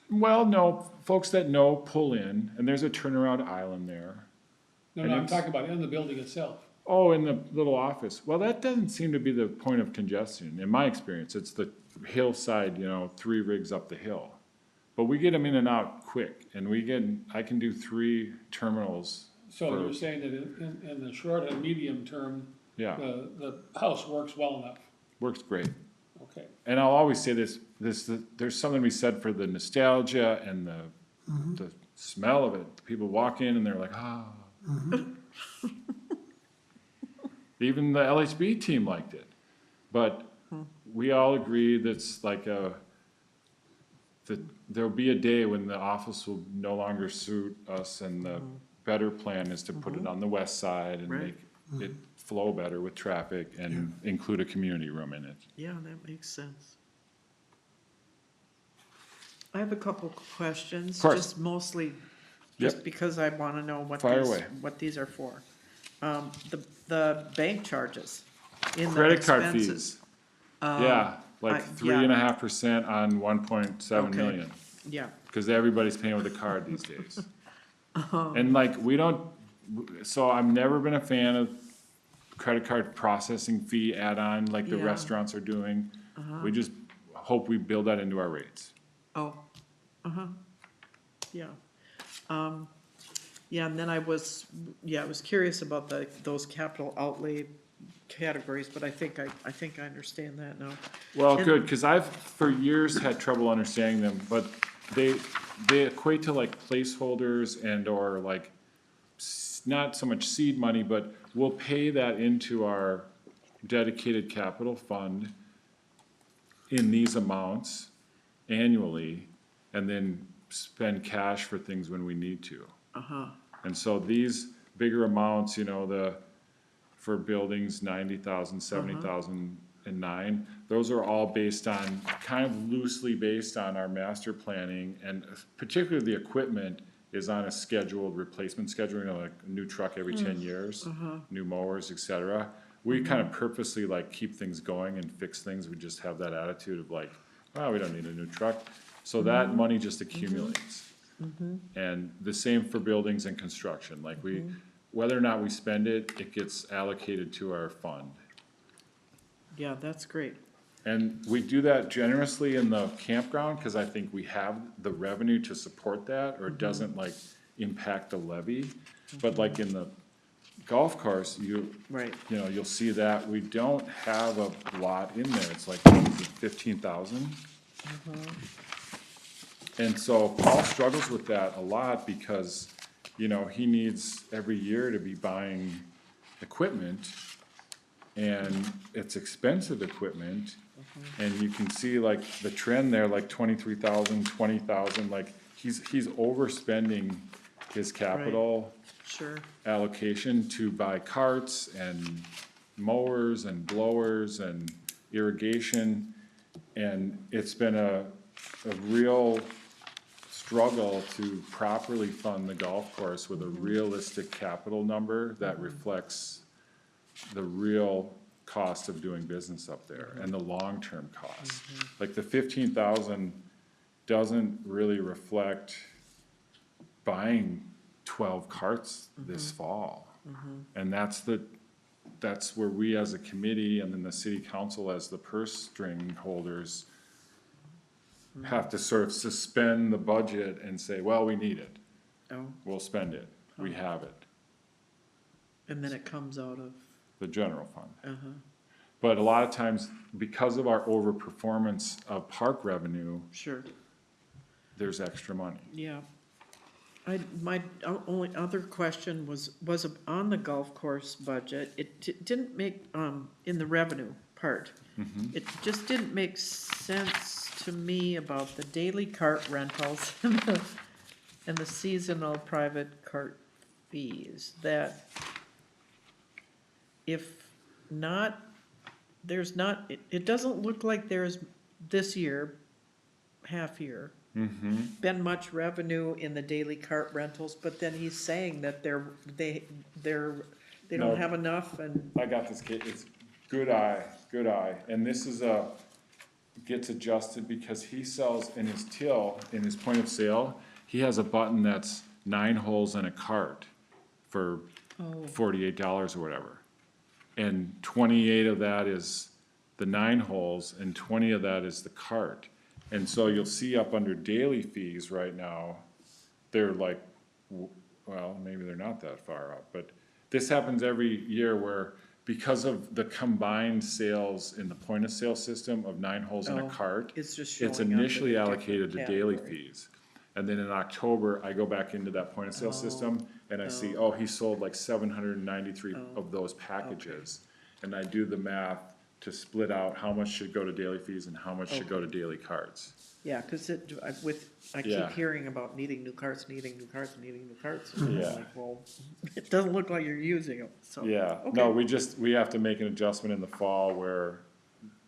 well, no, folks that know pull in, and there's a turnaround island there. No, And no, I'm it's- talking about in the building itself. Oh, in the little office. Well, that doesn't seem to be the point of congestion. In my experience, it's the hillside, 3 rigs up the hill. But we get them in and out quick, and I can do 3 terminals. So for- you're saying that in the short and medium term, Yeah, the house works well enough? works great. Okay. And I'll always say this, there's something to be said for the nostalgia and the smell of it. People walk in and they're like, ah. Even the LHB team liked it. But we all agree that's like that there'll be a day when the office will no longer suit us, and the better plan is to put it on the west side and Right. make it flow better with traffic and include a community room in it. Yeah, that makes sense. I have a couple questions, Of course. just mostly, Yep. just because I wanna know Fire away. what these are for. The bank charges in the Credit card expenses. fees. Yeah, like I- 3.5% on 1.7 Okay. million, Yeah, because everybody's paying with a card these days. Uh-huh. And like, so I've never been a fan of credit card processing fee add-on like the Yeah. restaurants are doing. We just hope we build that into our rates. oh, yeah. Yeah, and then I was curious about those capital outlay categories, but I think I understand that now. Well, And- good, because I've for years had trouble understanding them, but they equate to like placeholders and or like not so much seed money, but we'll pay that into our dedicated capital fund in these amounts annually, and then spend cash for things when we need to. And so these bigger amounts, for buildings, 90,000, 70,000, and 9, those are all based on, kind of loosely based on our master planning, and particularly the equipment is on a scheduled replacement schedule, like a new truck every 10 years, new mowers, et cetera. We kind of purposely like keep things going and fix things, we just have that attitude of like, well, we don't need a new truck. So that money just accumulates. And the same for buildings and construction, like whether or not we spend it, it gets allocated to our fund. Yeah, that's great. And we do that generously in the campground, cause I think we have the revenue to support that, or it doesn't like impact the levy. But like in the golf course, Right. you'll see that we don't have a lot in there, it's like 15,000. And so Paul struggles with that a lot because, he needs every year to be buying equipment, and it's expensive equipment. And you can see like the trend there, like 23,000, 20,000, like he's overspending his capital Sure. allocation to buy carts and mowers and blowers and irrigation. And it's been a real struggle to properly fund the golf course with a realistic capital number that reflects the real cost of doing business up there and the long-term cost. Like the 15,000 doesn't really reflect buying 12 carts this fall. And that's where we as a committee and then the city council as the purse string holders have to sort of suspend the budget and say, well, we need it, Oh, we'll spend it, we have it, and then it comes out of, the general fund. But a lot of times, because of our overperformance of park revenue, sure, there's extra money. yeah. My only other question was on the golf course budget. It didn't make, in the revenue part, it just didn't make sense to me about the daily cart rentals and the seasonal private cart fees, that if not, there's not, it doesn't look like there's this year, half year, been much revenue in the daily cart rentals, but then he's saying that they No. don't have enough and, I got this, Kate, it's good eye, and this is gets adjusted because he sells in his till, in his point of sale, he has a button that's 9 holes in a cart for $48 or whatever. And 28 of that is the 9 holes, and 20 of that is the cart. And so you'll see up under daily fees right now, they're like, well, maybe they're not that far up, but this happens every year where, because of the combined sales in the point of sale system of 9 holes in a Oh, cart, it's just showing it's up in a initially different allocated to daily category. fees. And then in October, I go back into that point of sale system, and I see, oh, he sold like 793 of those packages. And I do the math to split out how much should go to daily fees and how much should go to daily carts. yeah, cause I keep Yeah. hearing about needing new carts, needing new carts, needing new carts. Yeah. And I'm like, well, it doesn't look like you're using them, so. Yeah, no, Okay. we have to make an adjustment in the fall where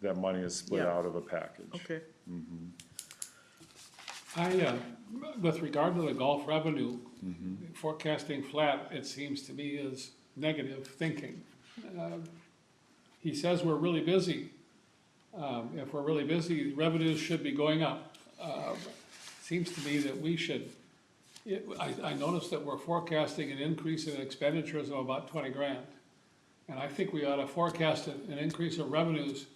that money is split Yeah. out of a package. Okay, With regard to the golf revenue, forecasting flat, it seems to me is negative thinking. He says we're really busy. If we're really busy, revenues should be going up. Seems to me that we should, I noticed that we're forecasting an increase in expenditures of about 20 grand. And I think we ought to forecast an increase of revenues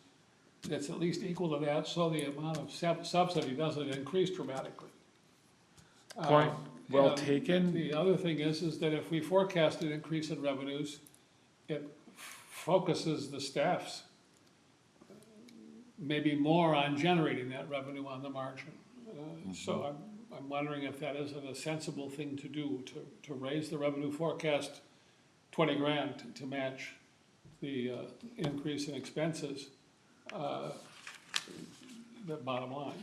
that's at least equal to that, so the amount of subsidy doesn't increase dramatically. Point well And taken. The other thing is that if we forecast an increase in revenues, it focuses the staffs maybe more on generating that revenue on the margin. So I'm wondering if that isn't a sensible thing to do, to raise the revenue forecast 20 grand to match the increase in expenses, the bottom line.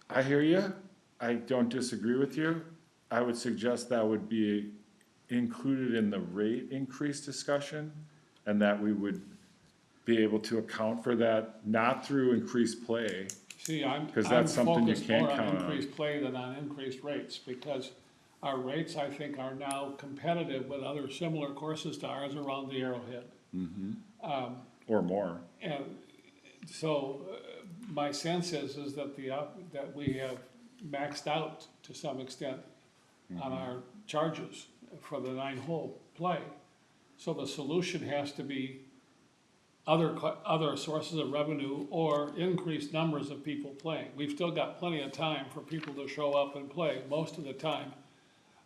I hear you. I don't disagree with you. I would suggest that would be included in the rate increase discussion, and that we would be able to account for that, not through increased play. See, I'm 'Cause that's something you focused can't more on count on. increased play than on increased rates, because our rates, I think, are now competitive with other similar courses to ours around the Arrowhead. Or more. And so, my sense is that that we have maxed out to some extent on our charges for the 9-hole play. So the solution has to be other sources of revenue or increased numbers of people playing. We've still got plenty of time for people to show up and play. Most of the time,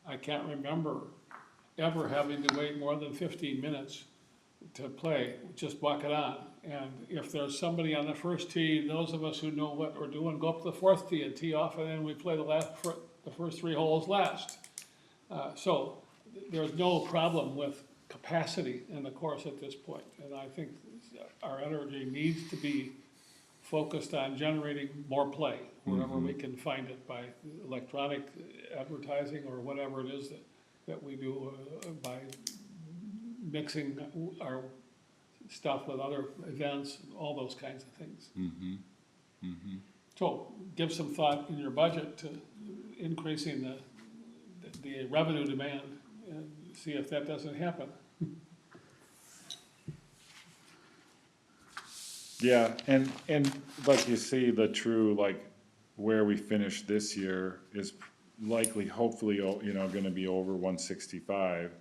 I can't remember ever having to wait more than 15 minutes to play, just walk it on. And if there's somebody on the first tee, those of us who know what we're doing, go up to the fourth tee and tee off, and then we play the first 3 holes last. So there's no problem with capacity in the course at this point. And I think our energy needs to be focused on generating more play wherever we can find it, by electronic advertising or whatever it is that we do, by mixing our stuff with other events, all those kinds of things. So give some thought in your budget to increasing the revenue demand, and see if that doesn't happen. Yeah, and like you see, the true, like, where we finish this year is likely, hopefully, gonna be over 165,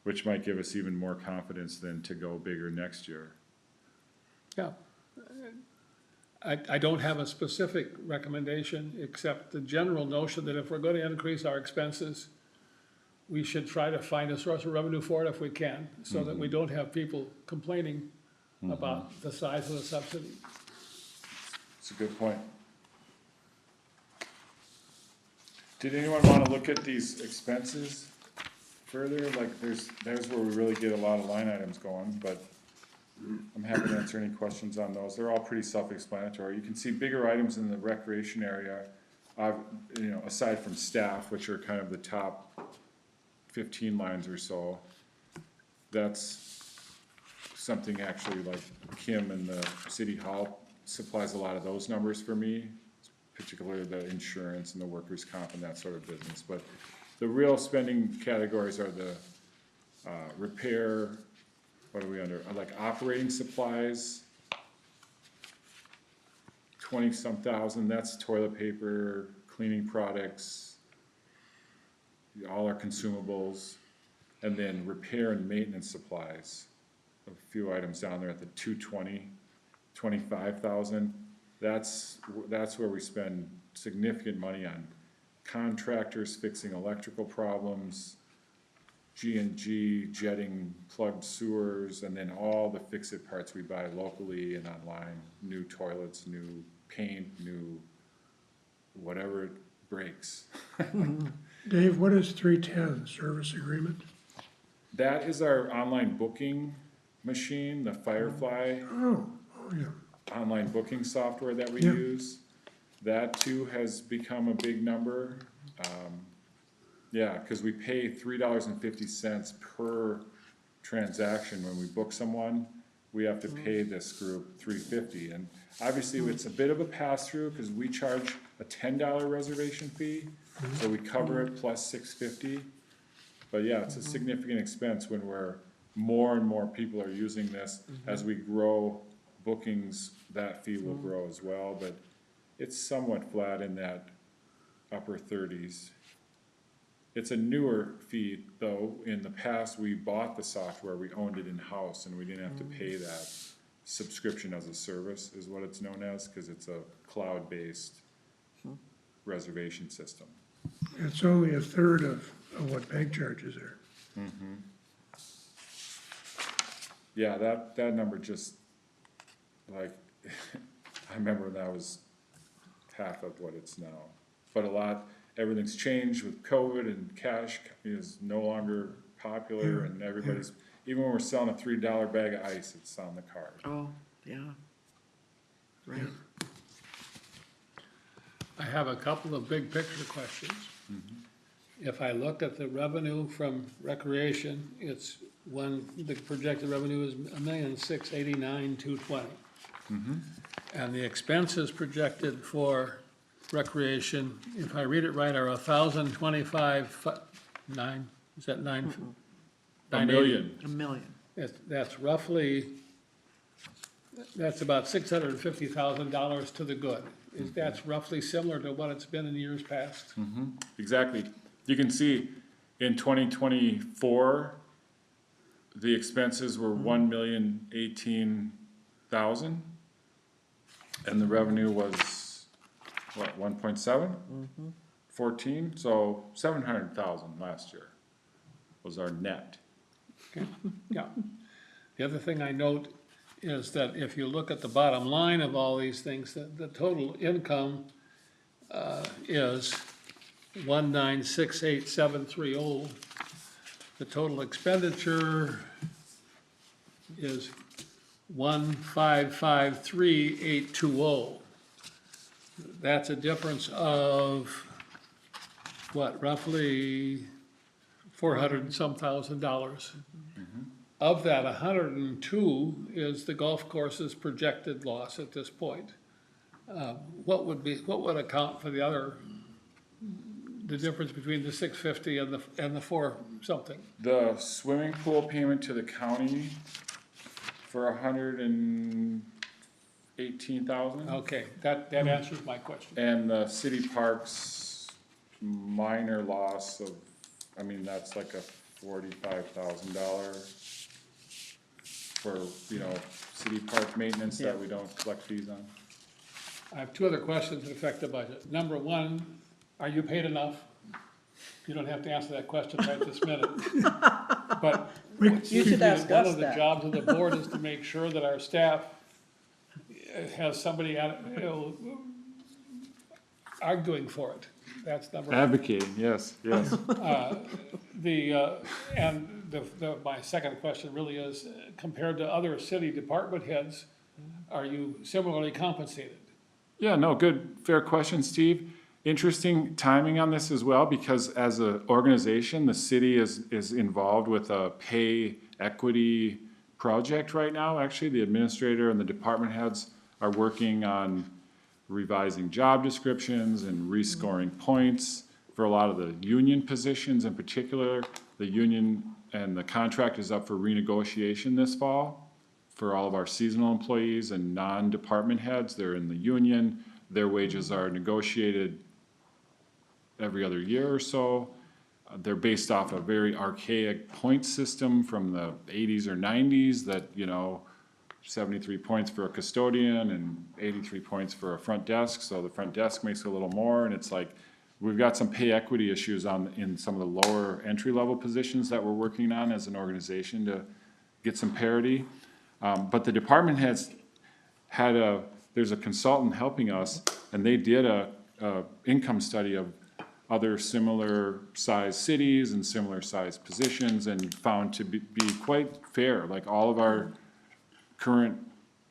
which might give us even more confidence then to go bigger next year. Yeah. I don't have a specific recommendation, except the general notion that if we're gonna increase our expenses, we should try to find a source of revenue for it if we can, so that we don't have people complaining about the size of the subsidy. It's a good point. Did anyone wanna look at these expenses further? Like, there's where we really get a lot of line items going, but I'm happy to answer any questions on those. They're all pretty self-explanatory. You can see bigger items in the recreation area, aside from staff, which are kind of the top 15 lines or so. That's something actually like Kim and the city hall supplies a lot of those numbers for me, particularly the insurance and the workers' comp and that sort of business. But the real spending categories are the repair, what are we under, like operating supplies, 20-some thousand, that's toilet paper, cleaning products, all our consumables, and then repair and maintenance supplies, a few items down there at the 25,000. That's where we spend significant money on contractors fixing electrical problems, G&G jetting plugged sewers, and then all the fix-it parts we buy locally and online, new toilets, new paint, new whatever it breaks. Dave, what is 310 service agreement? That is our online booking machine, the Firefly Oh, yeah. online booking software that we Yeah. use. That too has become a big number. Yeah, cause we pay $3.50 per transaction when we book someone. We have to pay this group $3.50, and obviously it's a bit of a pass-through, cause we charge a $10 reservation fee, so we cover it plus $6.50. But yeah, it's a significant expense when more and more people are using this. As we grow bookings, that fee will grow as well, but it's somewhat flat in that upper 30s. It's a newer fee, though. In the past, we bought the software, we owned it in-house, and we didn't have to pay that subscription as a service, is what it's known as, because it's a cloud-based reservation system. It's only a third of what bank charges are. Yeah, that number just, like, I remember that was half of what it's now. But everything's changed with COVID, and cash is no longer popular, and everybody's, even when we're selling a $3 bag of ice, it's on the card. Oh, yeah. Right. I have a couple of big picture questions. If I look at the revenue from recreation, the projected revenue is $1,689,220. And the expenses projected for recreation, if I read it right, are 1,025, nine, is that nine? A million. A million. That's roughly, that's about $650,000 to the good. That's roughly similar to what it's been in years past. Exactly. You can see in 2024, the expenses were 1,018,000, and the revenue was, what, 1.7? 14, so 700,000 last year was our net. Okay, yeah. The other thing I note is that if you look at the bottom line of all these things, the total income is 1,968,730. The total expenditure is 1,553,820. That's a difference of, what, roughly 400 and some thousand dollars. Of that, 102 is the golf course's projected loss at this point. What would account for the difference between the 650 and the 4 something? The swimming pool payment to the county for 118,000. Okay, that answers my question. And the city parks minor loss of, I mean, that's like a $45,000 for, city park maintenance that we don't collect fees on. I have 2 other questions that affect the budget. Number 1, are you paid enough? You don't have to answer that question right this minute. But You should ask one us of the that. jobs of the board is to make sure that our staff has somebody arguing for it. That's number 1. Advocating, yes. My second question really is, compared to other city department heads, are you similarly compensated? Yeah, no, good, fair question, Steve. interesting timing on this as well, because as an organization, the city is involved with a pay equity project right now. Actually, the administrator and the department heads are working on revising job descriptions and rescoring points for a lot of the union positions in particular. The union and the contract is up for renegotiation this fall for all of our seasonal employees and non-department heads. They're in the union. Their wages are negotiated every other year or so. They're based off a very archaic point system from the 80s or 90s that, 73 points for a custodian and 83 points for a front desk. So the front desk makes a little more, and it's like, we've got some pay equity issues in some of the lower entry-level positions that we're working on as an organization to get some parity. But the department has there's a consultant helping us, and they did a income study of other similar sized cities and similar sized positions, and found to be quite fair. Like, all of our current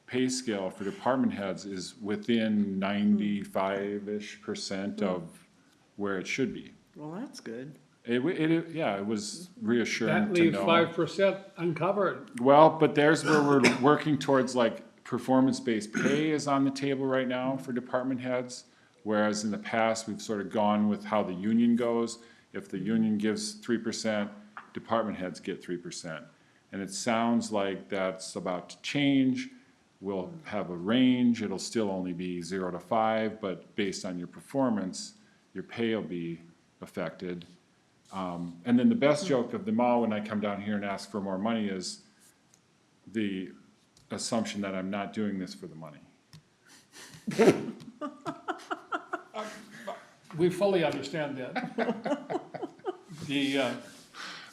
pay scale for department heads is within 95-ish% of where it should be. Well, that's good. It was reassuring That to leaves know. 5% uncovered. Well, but there's where we're working towards, like, performance-based pay is on the table right now for department heads, whereas in the past, we've sort of gone with how the union goes. If the union gives 3%, department heads get 3%. And it sounds like that's about to change. We'll have a range. It'll still only be 0 to 5, but based on your performance, your pay will be affected. And then the best joke of them all when I come down here and ask for more money is the assumption that I'm not doing this for the money. We fully understand that.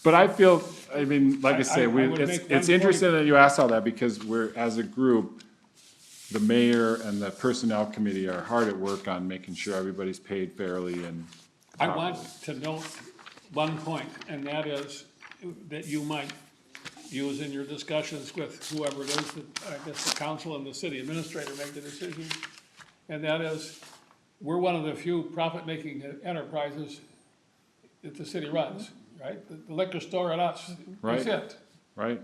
But I feel, I mean, like I say, I would make it's one interesting that you asked all that, because we're, as a group, the mayor and the personnel committee are hard at work on making sure everybody's paid fairly and I properly. want to note one point, and that is that you might use in your discussions with whoever it is, that, I guess the council and the city administrator make the decision. And that is, we're one of the few profit-making enterprises that the city runs, right? The liquor store and us, that's Right. it. Right?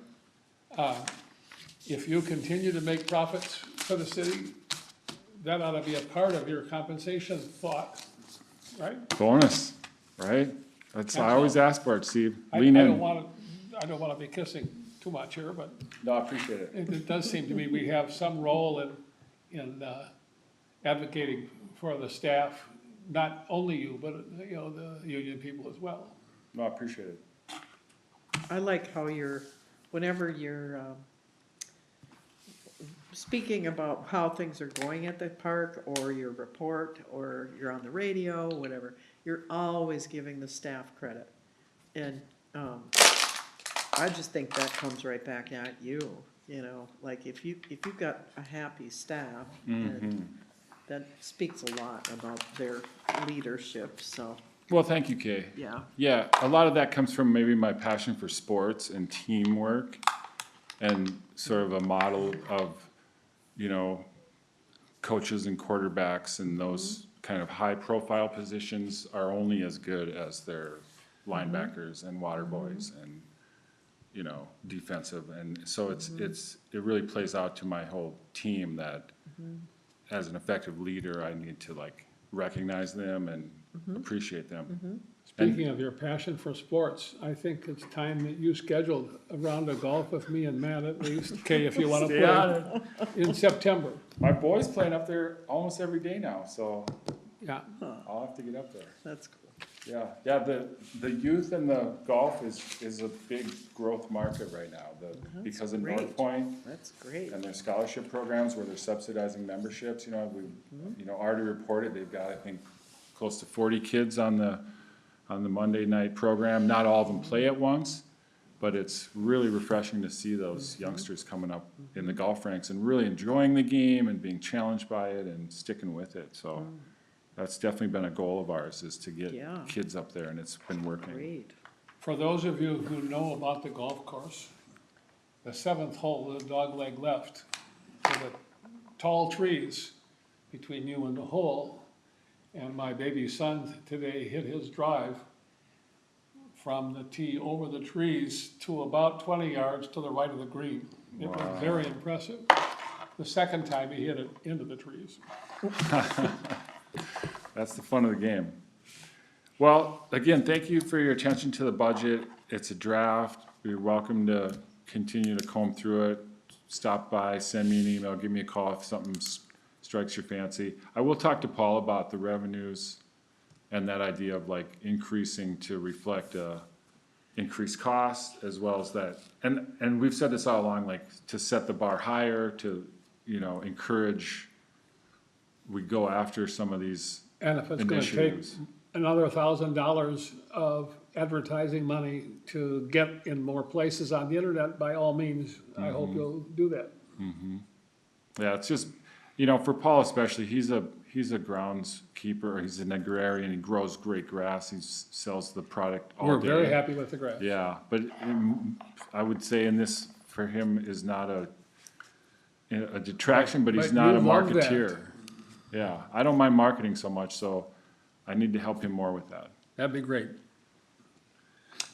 If you continue to make profits for the city, that ought to be a part of your compensation thought, right? Bonus, right? That's, I always ask for it, Steve. I Lean don't in. wanna be kissing too much here, but No, I appreciate it. it does seem to me we have some role in advocating for the staff, not only you, but, the union people as well. No, I appreciate it. I like how whenever you're speaking about how things are going at the park, or your report, or you're on the radio, whatever, you're always giving the staff credit. And I just think that comes right back at you, like if you've got a happy staff, and that speaks a lot about their leadership, so, Well, thank you, Kay. yeah. Yeah, a lot of that comes from maybe my passion for sports and teamwork, and sort of a model of, coaches and quarterbacks and those kind of high-profile positions are only as good as their linebackers and water boys and, defensive. And so it really plays out to my whole team that as an effective leader, I need to, like, recognize them and appreciate them. Speaking of your passion for sports, I think it's time that you scheduled a round of golf with me and Matt at least, okay, if you wanna Stay on play it. in September. My boy's playing up there almost every day now, so Yeah, I'll have to get up there. That's cool. Yeah, the youth and the golf is a big growth market right now, because of North great. Point That's great. and their scholarship programs where they're subsidizing memberships, already reported, they've got, I think, close to 40 kids on the Monday night program. Not all of them play at once, but it's really refreshing to see those youngsters coming up in the golf ranks and really enjoying the game and being challenged by it and sticking with it, so. That's definitely been a goal of ours, is to get Yeah. kids up there, and it's been working. Great. for those of you who know about the golf course, the 7th hole, the dogleg left, to the tall trees between you and the hole, And my baby son today hit his drive from the tee over the trees to about 20 yards to the right of the green. It was very impressive. The second time he hit it into the trees. That's the fun of the game. Well, again, thank you for your attention to the budget. It's a draft. You're welcome to continue to comb through it. Stop by, send me an email, give me a call if something strikes your fancy. I will talk to Paul about the revenues and that idea of like increasing to reflect increased cost as well as that. And we've said this all along, like to set the bar higher, to, you know, encourage, we go after some of these And if it's gonna take initiatives. another $1,000 of advertising money to get in more places on the internet, by all means, I hope you'll do that. Yeah, it's just, you know, for Paul especially, he's a groundskeeper, he's an agrarian, he grows great grass, he sells the product all day. We're very happy with the grass. Yeah, but I would say in this, for him, is not a detraction, but he's But not a you love that. marketeer. Yeah, I don't mind marketing so much, so I need to help him more with that. That'd be great.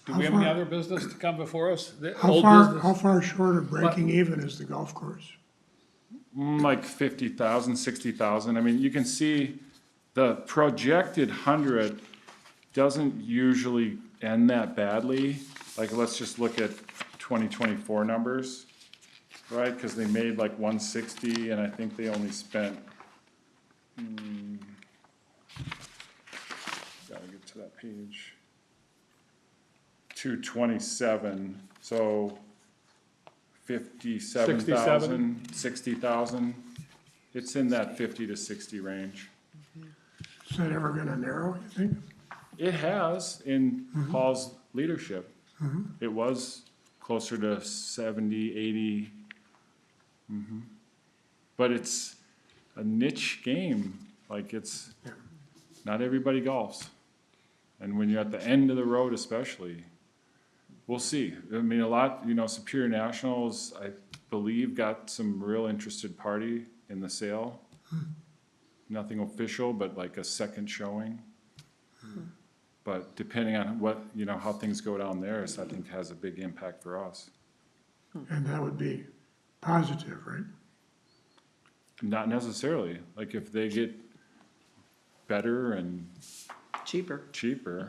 Do How we have any far- other business to come before us? The How old far, business? how far short of breaking even is the golf course? Like 50,000, 60,000. I mean, you can see the projected 100 doesn't usually end that badly. Like, let's just look at 2024 numbers, right? Because they made like 160, and I think they only spent, gotta get to that page. 227, so 57,000, 60,000. It's in that 50 to 60 range. Is that ever gonna narrow, you think? It has in Paul's leadership. It was closer to 70, 80. But it's a niche game. Like it's, not everybody golfs. And when you're at the end of the road especially, we'll see. I mean, a lot, you know, Superior Nationals, I believe, got some real interested party in the sale. Nothing official, but like a second showing. But depending on what, you know, how things go down there, I think has a big impact for us. And that would be positive, right? Not necessarily, like if they get better and Cheaper. cheaper,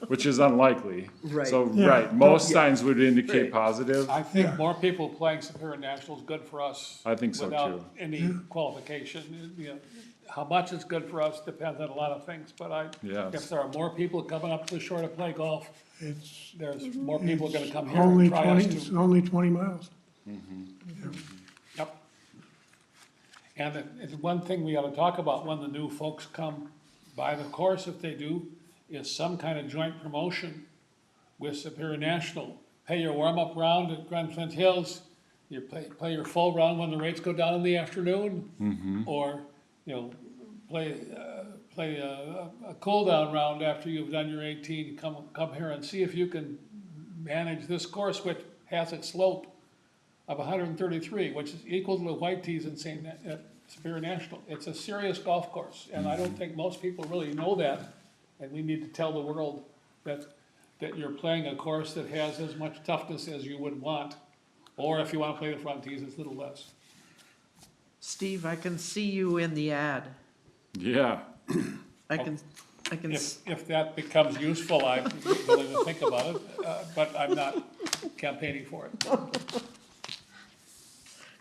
which is unlikely. Right. So, Yeah. right, most Yeah. signs would indicate Right. positive. I think more people playing Superior National is good for us. I think so, too. Without any qualification. You know, how much is good for us depends on a lot of things, but Yes. if there are more people coming up to the shore to play golf, It's there's more people gonna come here only and try 20, us it's to. only 20 miles. Yep. And it's one thing we ought to talk about when the new folks come by the course, if they do, is some kind of joint promotion with Superior National. Pay your warm-up round at Grand Flint Hills, you play your full round when the rates go down in the afternoon. Or, you know, play a cool-down round after you've done your 18, come here and see if you can manage this course, which has a slope of 133, which is equal to the white tees in Superior National. It's a serious golf course, and I don't think most people really know that. And we need to tell the world that you're playing a course that has as much toughness as you would want. Or if you want to play the front tees, it's a little less. Steve, I can see you in the ad. Yeah, I can, If that becomes useful, I'm willing to think about it, but I'm not campaigning for it.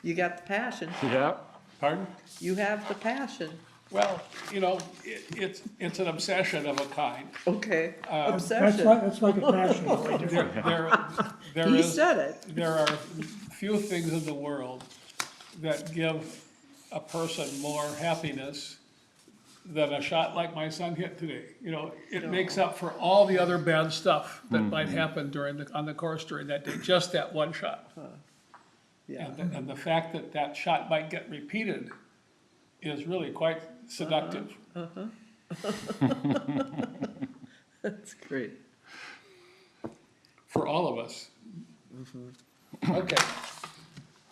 you got the passion. yeah. Pardon? You have the passion. Well, you know, it's an obsession of a kind. Okay, That's obsession. like a passion, only different. There He is, said it. there are few things in the world that give a person more happiness than a shot like my son hit today. You know, it makes up for all the other bad stuff that might happen on the course during that day, just that one shot. Yeah. And the fact that that shot might get repeated is really quite seductive. That's great. For all of us. Okay,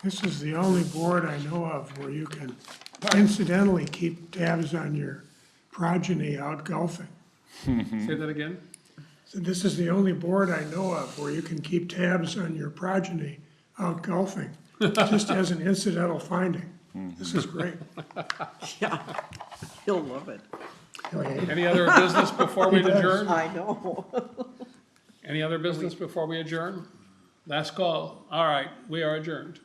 This is the only board I know of where you can incidentally keep tabs on your progeny out golfing. Say that again? So this is the only board I know of where you can keep tabs on your progeny out golfing, just as an incidental finding. This is great. Yeah, he'll love it. Any other business before we He does. adjourn? I know. Any other business before we adjourn? Last call. All right, we are adjourned.